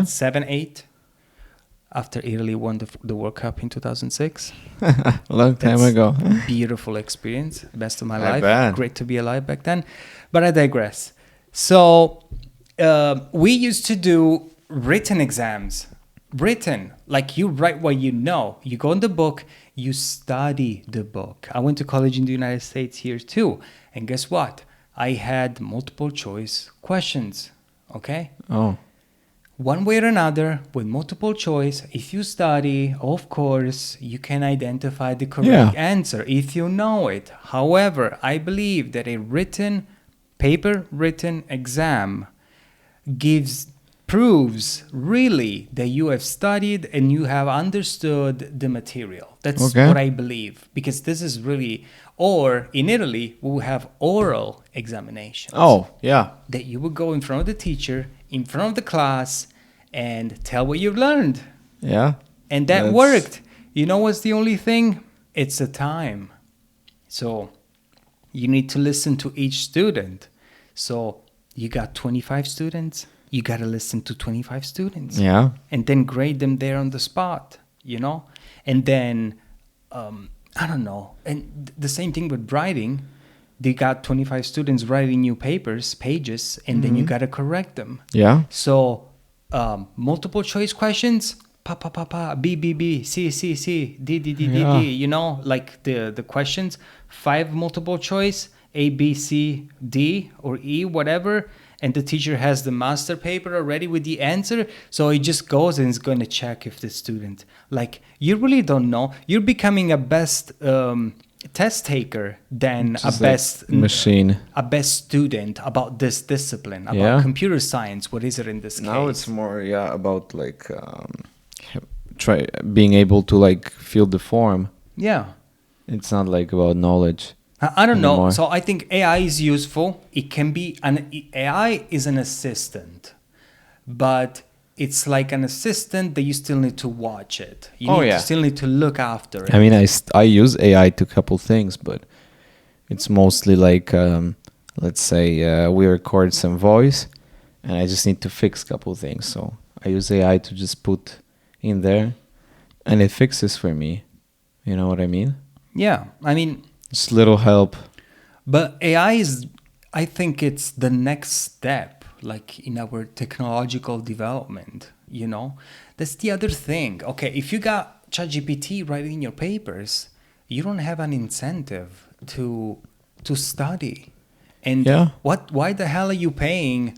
7, 8. After Italy won the World Cup in 2006. Long time ago. Beautiful experience. Best of my I life. bet. Great to be alive back then. But I digress. So we used to do written exams. Written. Like you write what you know. You go in the book. You study the book. I went to college in the United States here too. And guess what? I had multiple choice questions. Okay? Oh. One way or another, with multiple choice, if you study, of course, you can identify the correct answer if you know it. However, I believe that a paper-written exam proves really that you have studied and you have understood the material. That's what I believe, because this is really, or in Italy, we will have oral examinations. Oh, yeah. That you would go in front of the teacher, in front of the class, and tell what you've learned. Yeah. And that worked. You know what's the only thing? It's the time. So you need to listen to each student. So you got 25 students. You got to listen to 25 students. Yeah. And then grade them there on the spot, you know? And then, I don't know. And the same thing with writing. They got 25 students writing new pages, and then you got to correct them. Yeah. So multiple choice questions, B, B, B, C, C, C, D, D, D, D, D, you know, like the questions, 5 multiple choice, A, B, C, D, or E, whatever. And the teacher has the master paper already with the answer. So he just goes and is going to check if the student, like, you really don't know. You're becoming a best test taker than just a best machine, a best student about this discipline, about computer science. What is it in this case? Now it's more about like being able to like fill the form. Yeah, it's not like about knowledge. I don't know. So I think AI is useful. It can be AI is an assistant, but it's like an assistant that you still need to watch it. You still need to look after it. I mean, I use AI to couple things, but It's mostly like, let's say we record some voice, and I just need to fix a couple things. So I use AI to just put in there, and it fixes for me. You know what I mean? Yeah, I mean, Just little help. but AI is, I think it's the next step, like in our technological development, you know? That's the other thing. Okay, if you got ChatGPT writing your papers, you don't have an incentive to study. And Yeah. why the hell are you paying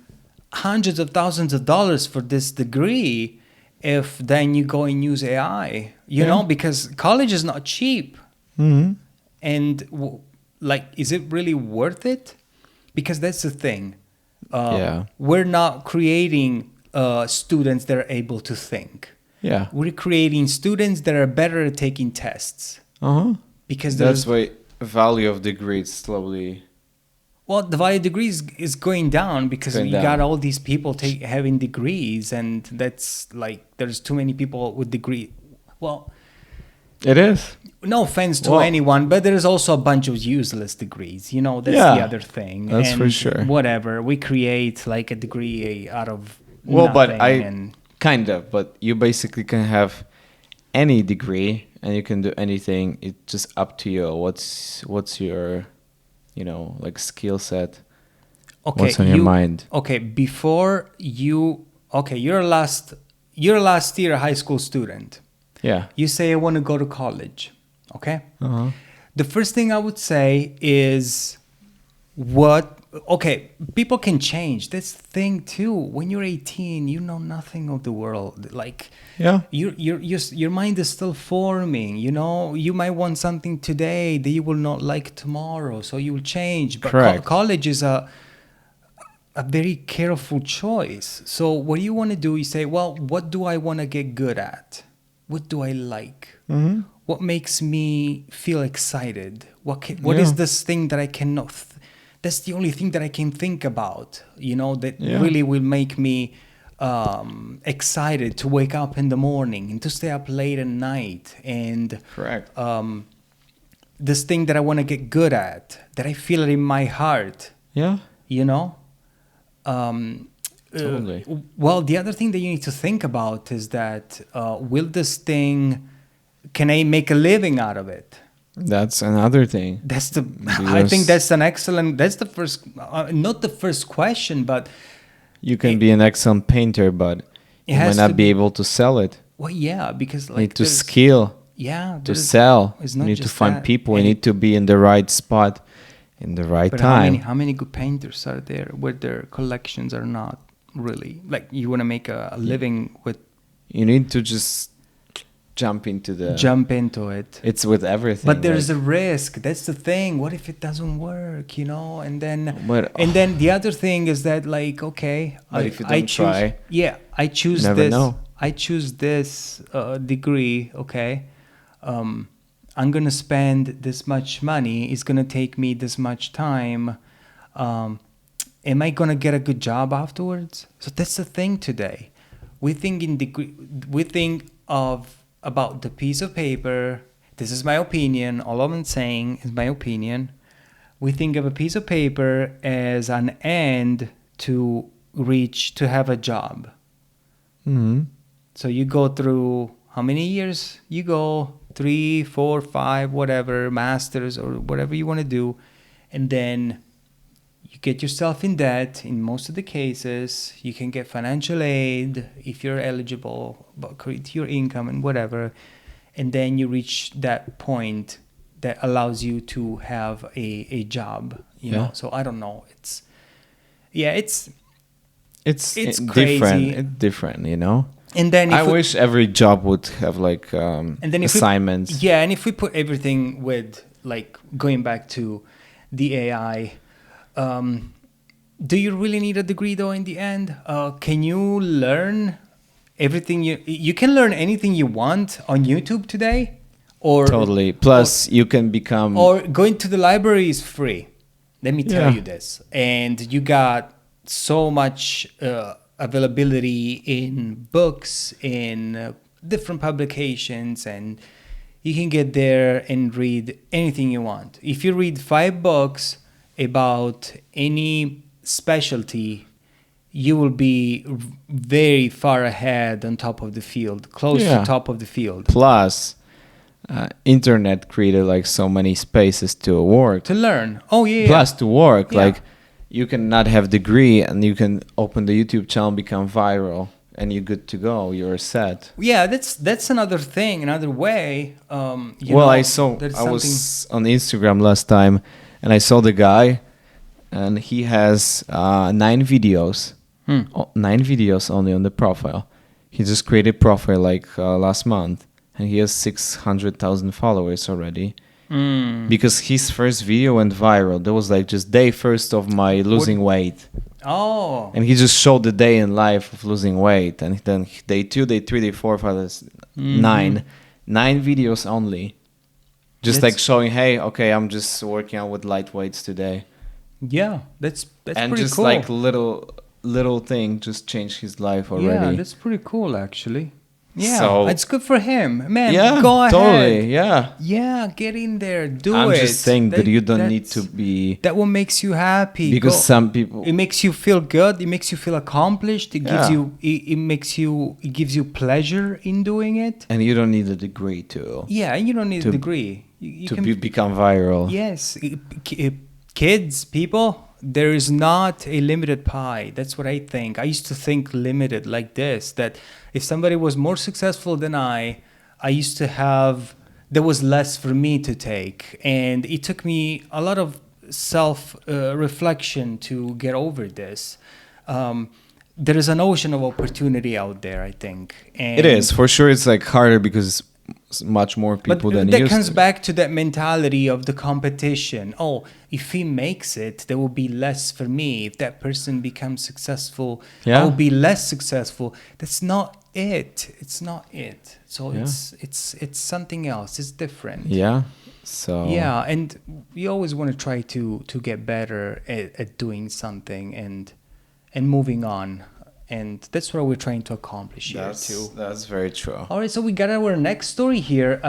hundreds of thousands of dollars for this degree if then you go and use AI? You know, because college is not cheap. Mm-hmm. And like, is it really worth it? Because that's the thing. We're not creating students that are able to think. Yeah. We're creating students that are better at taking tests. Because that's why value of degrees slowly. Well, the value of degrees is going down because you got all these people having degrees, and that's like there's too many people with degree. Well, it is. No offense to anyone, but there's also a bunch of useless degrees. You know, that's the other thing. That's for sure. Whatever. We create like a degree out of but you basically can have any degree and you can do anything. It's just up to you. What's your, like skill set? Okay, what's on your mind? Okay, you're a last year high school student. Yeah. You say I want to go to college. Okay. The first thing I would say is people can change. That's the thing too. When you're 18, you know nothing of the world. Like, your mind is still forming. You know, you might want something today that you will not like tomorrow, so you will change. But college is a very careful choice. So what you want to do, you say, well, what do I want to get good at? What do I like? Mm-hmm. What makes me feel excited? What is this thing that I cannot... that's the only thing that I can think about, that really will make me excited to wake up in the morning and to stay up late at night. And this thing that I want to get good at, that I feel it in my heart. Yeah. Totally. Well, the other thing that you need to think about is that can I make a living out of it? That's another thing. I think that's the first, not the first question, but you can be an excellent painter, but you might not be able to sell it. Well, yeah, because you need to skill. Yeah. To sell. You need to find people. You need to be in the right spot in the right time. How many good painters are there where their collections are not really, like, you want to make a living with? You need to just jump into it. It's with everything. But there's a risk. That's the thing. What if it doesn't work? And then the other thing is that, like, okay, if you don't try, I choose never this. Know. I choose this degree. Okay, I'm gonna spend this much money. It's gonna take me this much time. Am I gonna get a good job afterwards? So that's the thing today. We think about the piece of paper. This is my opinion. All I'm saying is my opinion. We think of a piece of paper as an end to have a job. Mm-hmm. So you go through how many years? You go 3, 4, 5, whatever, masters or whatever you want to do. And then you get yourself in debt. In most of the cases, you can get financial aid if you're eligible, but create your income and whatever. And then you reach that point that allows you to have a job, you know? So I don't know. It's crazy. It's different, And then I wish every job would have like assignments. And if we put everything with, like, going back to the AI, do you really need a degree though in the end? Can you learn everything you can learn anything you want on YouTube today? Or totally. Plus you can become, or going to the library is free. Let me tell you this. And you got so much availability in books, in different publications, and you can get there and read anything you want. If you read 5 books about any specialty, you will be very far ahead on top of the field, close to top of the field. Plus, internet created like so many spaces to work. To learn. Oh, yeah. Plus to work. Yeah. Like you can not have degree and you can open the YouTube channel, become viral, and you're good to go. You're set. Yeah, that's another thing, another way. I was on Instagram last time and I saw the guy and he has 9 videos. 9 videos only on the profile. He just created profile like last month and he has 600,000 followers already. Because his first video went viral. That was like just day first of my losing weight. Oh. And he just showed the day in life of losing weight. And then day 2, day 3, day 4, 5, 9. 9 videos only. Just like showing, hey, okay, I'm just working out with light weights today. Yeah, that's and pretty just cool. like little thing just changed his life already. Yeah, that's pretty cool actually. Yeah, so, it's good for him, man. Yeah, go ahead. Totally. Yeah, get in there, do it. I'm just saying that you don't need to be. That what makes you happy. Because some people. It makes you feel good. It makes you feel accomplished. It gives you. It gives you pleasure in doing it. And you don't need a degree to. Yeah, and you don't need a degree. You can become viral. Yes, kids, people. There is not a limited pie. That's what I think. I used to think limited like this, that if somebody was more successful than I used to have, there was less for me to take. And it took me a lot of self-reflection to get over this. There is an ocean of opportunity out there, I think. And it is. For sure, it's like harder because much more people than that used comes to. back to that mentality of the competition. Oh, if he makes it, there will be less for me. If that person becomes successful, I will be less successful. That's not it. It's not it. So it's something else. It's different. Yeah. So yeah, and we always want to try to get better at doing something and moving on. And that's what we're trying to accomplish here too. That's very true. All right, so we got our next story here.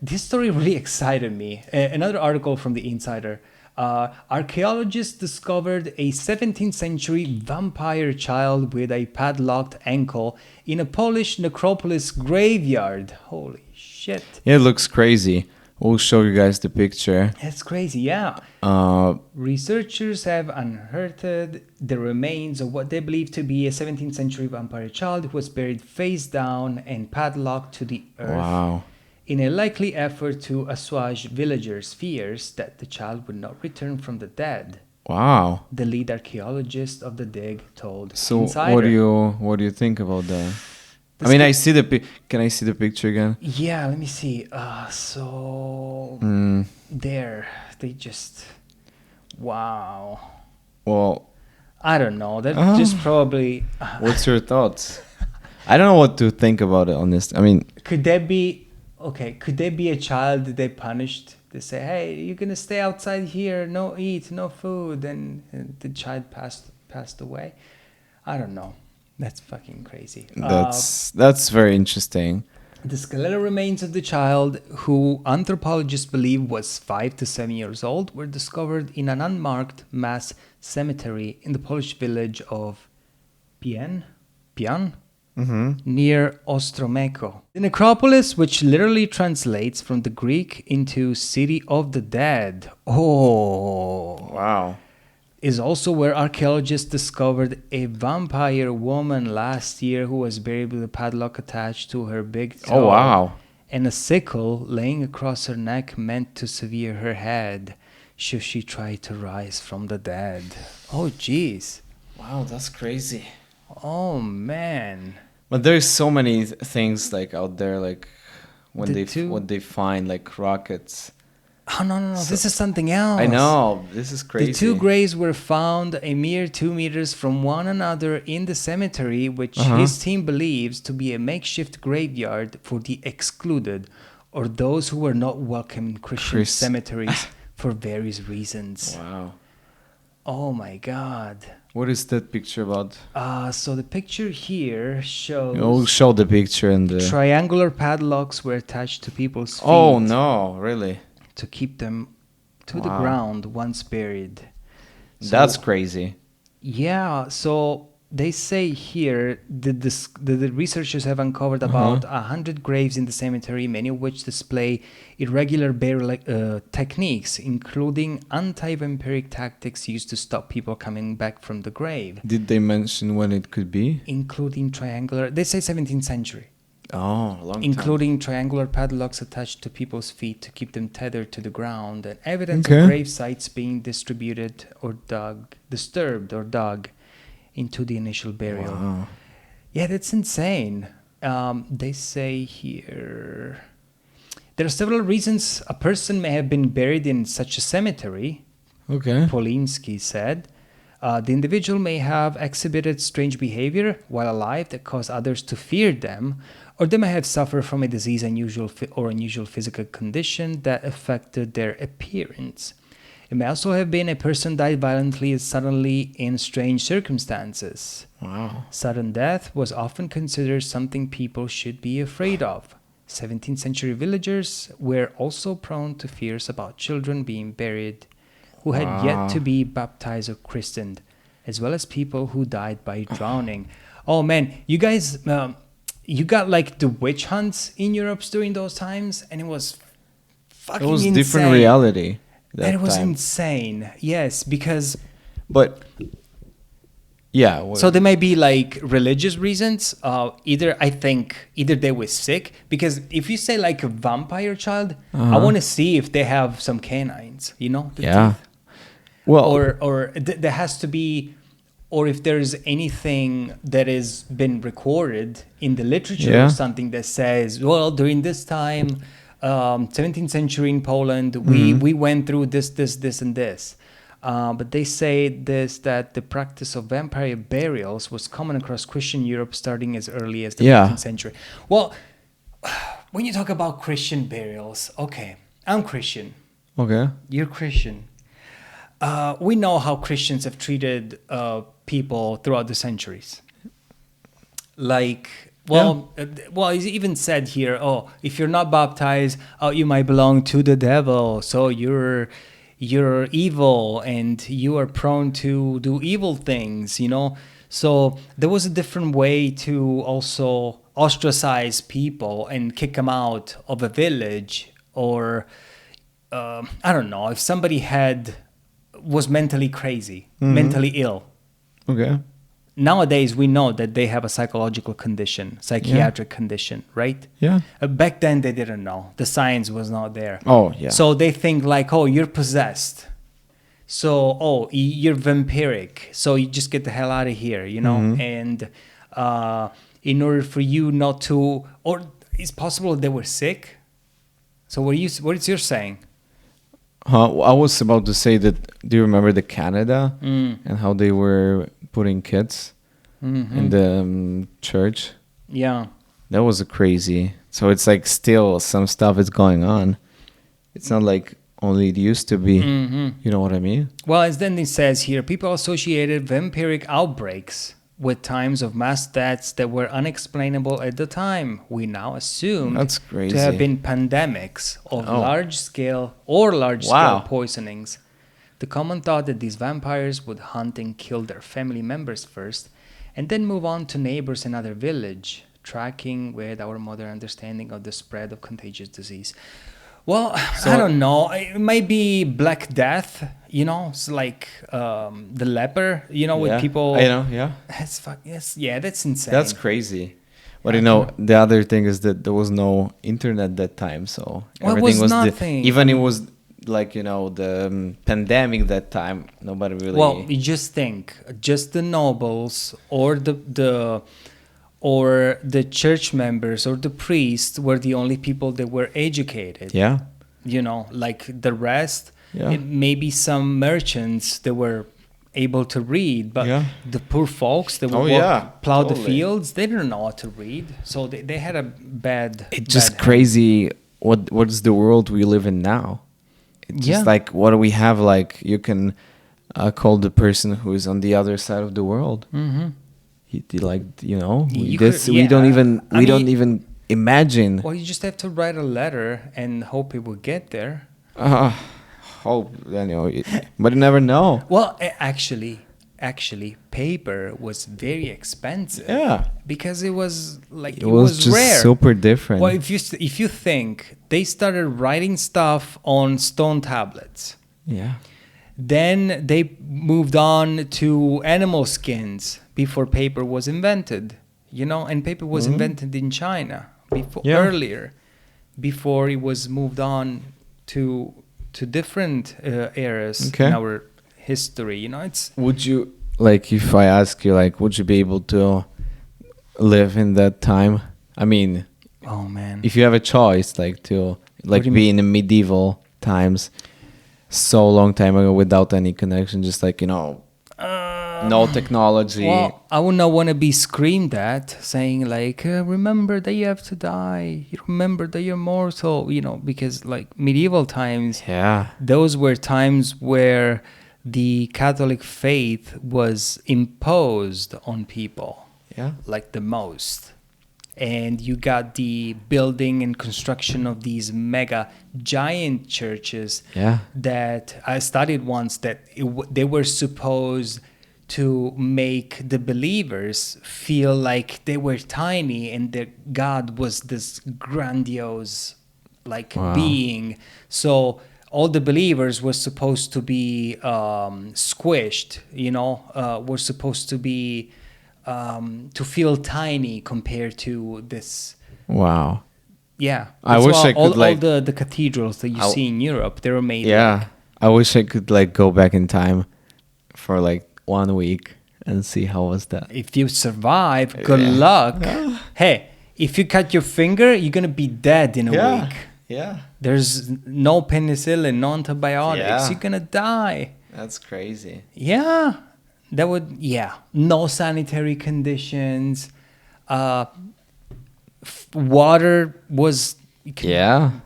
This story really excited me. Another article from the Insider. Archaeologists discovered a 17th century vampire child with a padlocked ankle in a Polish necropolis graveyard. Holy shit. Yeah, it looks crazy. We'll show you guys the picture. That's crazy, yeah. Researchers have unearthed the remains of what they believe to be a 17th century vampire child who was buried face down and padlocked to the earth. Wow. In a likely effort to assuage villagers' fears that the child would not return from the dead. Wow. The lead archaeologist of the dig told So Insider. what do you think about that? I mean, I see can I see the picture again? Yeah, let me see. There, they just, wow. Well, I don't know. That just probably. What's your thoughts? I don't know what to think about it, honest. I mean, could there be a child that they punished? They say, hey, you're gonna stay outside here, no eat, no food, and the child passed away. I don't know. That's fucking crazy. That's very interesting. The skeletal remains of the child, who anthropologists believe was 5 to 7 years old, were discovered in an unmarked mass cemetery in the Polish village of Pian, near Ostromeko. The necropolis, which literally translates from the Greek into City of the Dead. Oh, wow. Is also where archaeologists discovered a vampire woman last year who was buried with a padlock attached to her big toe. Oh, wow. And a sickle laying across her neck meant to sever her head should she try to rise from the dead. Oh, jeez. Wow, that's crazy. Oh, man. But there's so many things like out there, like when what they find, like rockets. Oh, no. This is something else. I know. This is crazy. The 2 graves were found a mere 2 meters from one another in the cemetery, which his team believes to be a makeshift graveyard for the excluded or those who were not welcome in Christian cemeteries for various reasons. Wow. Oh my God. What is that picture about? So the picture here shows Oh, show the picture and the... triangular padlocks were attached to people's feet Oh, no, really? to keep them to the Wow. ground once buried. So, That's crazy. yeah, so they say here that the researchers have uncovered about 100 graves in the cemetery, many of which display irregular burial techniques, including anti-vampiric tactics used to stop people coming back from the grave. Did they mention when it could be? Including triangular, they say 17th century. Oh, a long Including triangular padlocks attached to people's feet to keep them tethered to the ground, and evidence Okay. of grave sites being disturbed or dug into the initial burial. Wow. Yeah, that's insane. They say here there are several reasons a person may have been buried in such a cemetery. Okay. Polinsky said. The individual may have exhibited strange behavior while alive that caused others to fear them, or they may have suffered from a disease unusual physical condition that affected their appearance. It may also have been a person died violently and suddenly in strange circumstances. Wow. Sudden death was often considered something people should be afraid of. 17th century villagers were also prone to fears about children being buried who had yet to be baptized or christened, as well as people who died by drowning. Oh man, you guys, you got like the witch hunts in Europe during those times, and it was fucking It was insane. different reality. And it was time. insane, yes, because... But, yeah. So there may be like religious reasons. Either they were sick, because if you say like a vampire child, I want to see if they have some canines, you know? the Yeah. teeth. Well, There has to be, or if there's anything that has been recorded in the literature or something that says, well, during this time, 17th century in Poland, we went through this, and this. But they say that the practice of vampire burials was common across Christian Europe starting as early as the 15th century. Well, when you talk about Christian burials, okay, I'm Christian. Okay. You're Christian. We know how Christians have treated people throughout the centuries. Like, it's even said here, oh, if you're not baptized, you might belong to the devil. So you're evil and you are prone to do evil things, you know? So there was a different way to also ostracize people and kick them out of a village, or I don't know, if somebody was mentally crazy, mentally ill. Okay. Nowadays, we know that they have a psychological condition, psychiatric condition, right? Yeah. Back then, they didn't know. The science was not there. Oh, yeah. So they think like, oh, you're possessed. So, oh, you're vampiric. So you just get the hell out of here, you know? And in order for you not to, or it's possible they were sick. So what is your saying? I was about to say that, do you remember the Canada and how they were putting kids in the church? Yeah. That was crazy. So it's like still some stuff is going on. It's not like only it used to be. You know what I mean? Well, as then it says here, people associated vampiric outbreaks with times of mass deaths that were unexplainable at the time. We now assume That's crazy. to have been pandemics of large-scale poisonings. The common thought that these vampires would hunt and kill their family members first, and then move on to neighbors and other village, tracking with our modern understanding of the spread of contagious disease. Well, I don't know. It might be Black Death, you know, it's like the leper, you know, with people. I know, yeah. That's insane. That's crazy. But you know, the other thing is that there was no internet that time, so everything was nothing. Even it was like, you know, the pandemic that time, nobody really. Well, you just think, just the nobles or the church members or the priests were the only people that were educated. Yeah. You know, like the rest, Yeah. maybe some merchants that were able to read, but the poor folks that would plow the fields, they didn't know how to read. So they had a bad... It's just crazy what is the world we live in now. It's just like what do we have, like you can call the person who is on the other side of the world. Mm-hmm. Like, you know, You this could- we don't yeah. even I we don't mean- even imagine. Well, you just have to write a letter and hope it will get there. Hope, you know, but you never know. Well, actually, paper was very expensive. Yeah, Because it was like it was just rare. super different. Well, if you think they started writing stuff on stone tablets, Yeah, then they moved on to animal skins before paper was invented. You know, and paper was invented in China earlier, before it was moved on to different eras in our history. You know, it's. Would you, like, if I ask you, like, would you be able to live in that time? I mean, Oh man. if you have a choice, like, to like do you be in the medieval times, so long time ago without any connection, just like, you know, no technology. Well, I would not want to be screamed at, saying like, "Remember that you have to die. You remember that you're mortal." You know, because like medieval times, Yeah, those were times where the Catholic faith was imposed on people, yeah, like the most. And you got the building and construction of these mega giant churches yeah, that I studied once, that they were supposed to make the believers feel like they were tiny and that God was this grandiose like being. So all the believers were supposed to be squished, you know, were supposed to be to feel tiny compared to this. wow. Yeah, I that's wish why I could, all like- the cathedrals that you see in Europe, they were made. Yeah, I wish I could like go back in time for like 1 week and see how was that. If you survive, good luck. Hey, if you cut your finger, you're gonna be dead in a week. Yeah, There's no penicillin, no antibiotics. Yeah. You're gonna die. that's crazy. Yeah, that would. Yeah, no sanitary conditions. Water was.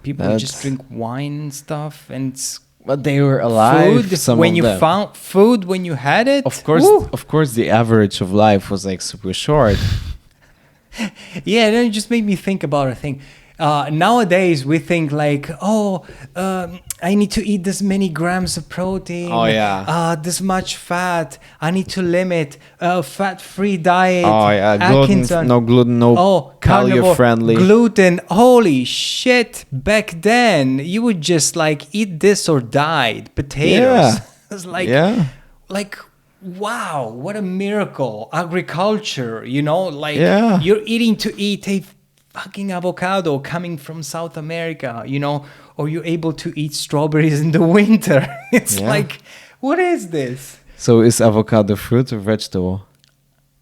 People would just drink wine and stuff, and But they were alive. food. Some When of you them. found food, when you had it, woo. Of course, the average of life was like super short. Yeah, then it just made me think about a thing. Nowadays, we think like, I need to eat this many grams of protein. Oh, yeah. This much fat. I need to limit fat-free diet. Oh yeah, Atkinson. no gluten, no carnivore, paleo friendly. gluten. Holy shit! Back then, you would just like eat this or die. Potatoes. Yeah. It's like, Yeah. like, wow, what a miracle! Agriculture, you know, like Yeah. you're eating to eat a fucking avocado coming from South America, you know, or you're able to eat strawberries in the winter. It's Yeah. like, what is this? So is avocado fruit or vegetable?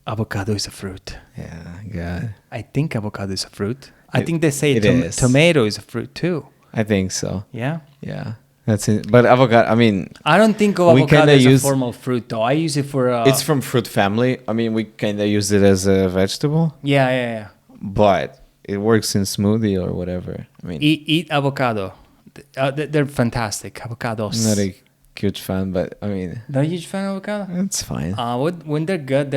Avocado is a fruit. Yeah, God, I think avocado is a fruit. I think they say it is. tomato is a fruit too. I think so. Yeah. Yeah, that's it. But avocado, I mean, I don't think of We avocado kinda as a use- formal fruit though. I use it for it's from fruit family. I mean, we kind of use it as a vegetable, yeah. but it works in smoothie or whatever. I mean, Eat avocado. They're fantastic. Avocados. I'm not a huge fan, but I mean, Not a huge fan of avocado? it's fine. When they're good,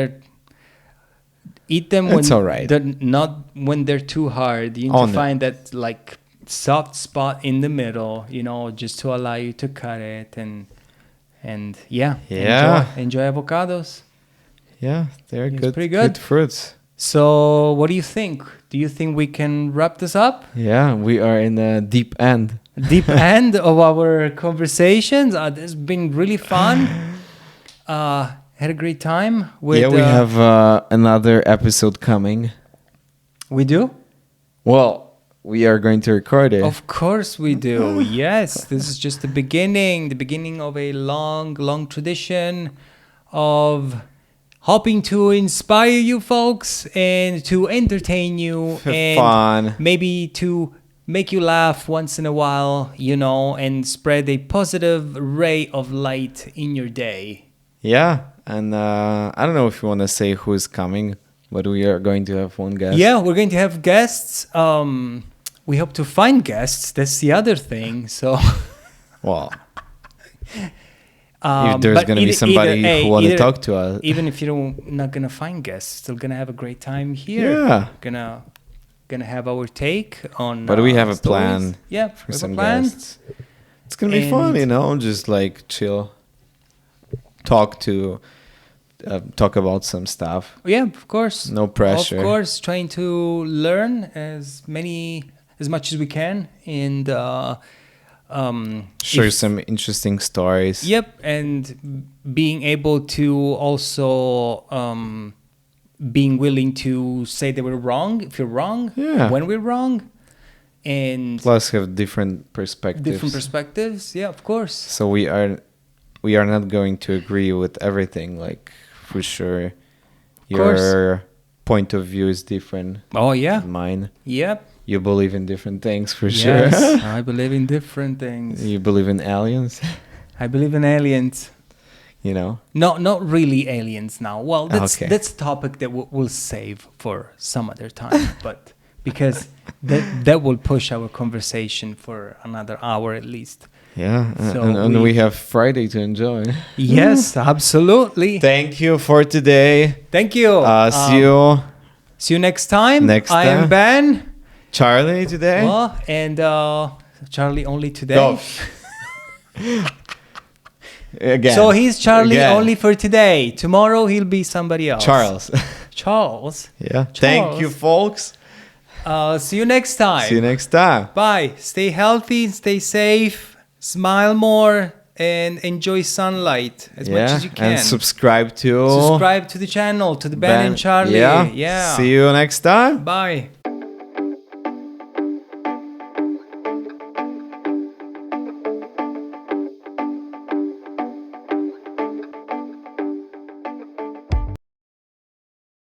eat them It's when alright. they're not when they're too hard. You need Oh, to no. find that like soft spot in the middle, you know, just to allow you to cut it and yeah. Yeah. Enjoy avocados. Yeah, they're It's good. pretty good. fruits. So what do you think? Do you think we can wrap this up? Yeah, we are in the deep end. Deep end of our conversations. This has been really fun. Had a great time with. Yeah, we have another episode coming. We do. Well, we are going to record it. Of course we do. Yes, this is just the beginning of a long tradition of hoping to inspire you folks and to entertain you and Fun. maybe to make you laugh once in a while, you know, and spread a positive ray of light in your day. Yeah, and I don't know if you want to say who's coming, but we are going to have one guest. Yeah, we're going to have guests. We hope to find guests. That's the other thing. So Well, if there's but going to be somebody who want to talk to us. Even if you're not gonna find guests, still gonna have a great time here. Yeah. Gonna have our take on. But we have a stories. plan. Yeah, for we have some a plan. guests. It's gonna be fun, just like chill, talk about some stuff. Yeah, of course. No pressure. Of course, trying to learn as much as we can, and share some interesting stories. Yep, and being able to also being willing to say that we're wrong if you're wrong. Yeah. When we're wrong. And plus have different perspectives. Yeah, of course. So we are not going to agree with everything, like, for sure. Your point of view is different. Oh yeah, than mine. Yep. You believe in different things, for yes, sure. I believe in different things. You believe in aliens? I believe in aliens. No, not really aliens now. Well, that's a topic that we'll save for some other time, but because that will push our conversation for another hour at least. Yeah, so and we have Friday to enjoy. Yes, absolutely. Thank you for today. Thank you. See you next time. I am Ben. Charlie today. Well, and Charlie only today. Oh. Again. So he's Charlie only for today. Tomorrow he'll be somebody else. Charles. Yeah. Thank you, folks. See you next time. Bye. Stay healthy, stay safe, smile more, and enjoy sunlight as much as you can. And subscribe to the channel, to the Ben and Charlie. Yeah. See you next time. Bye.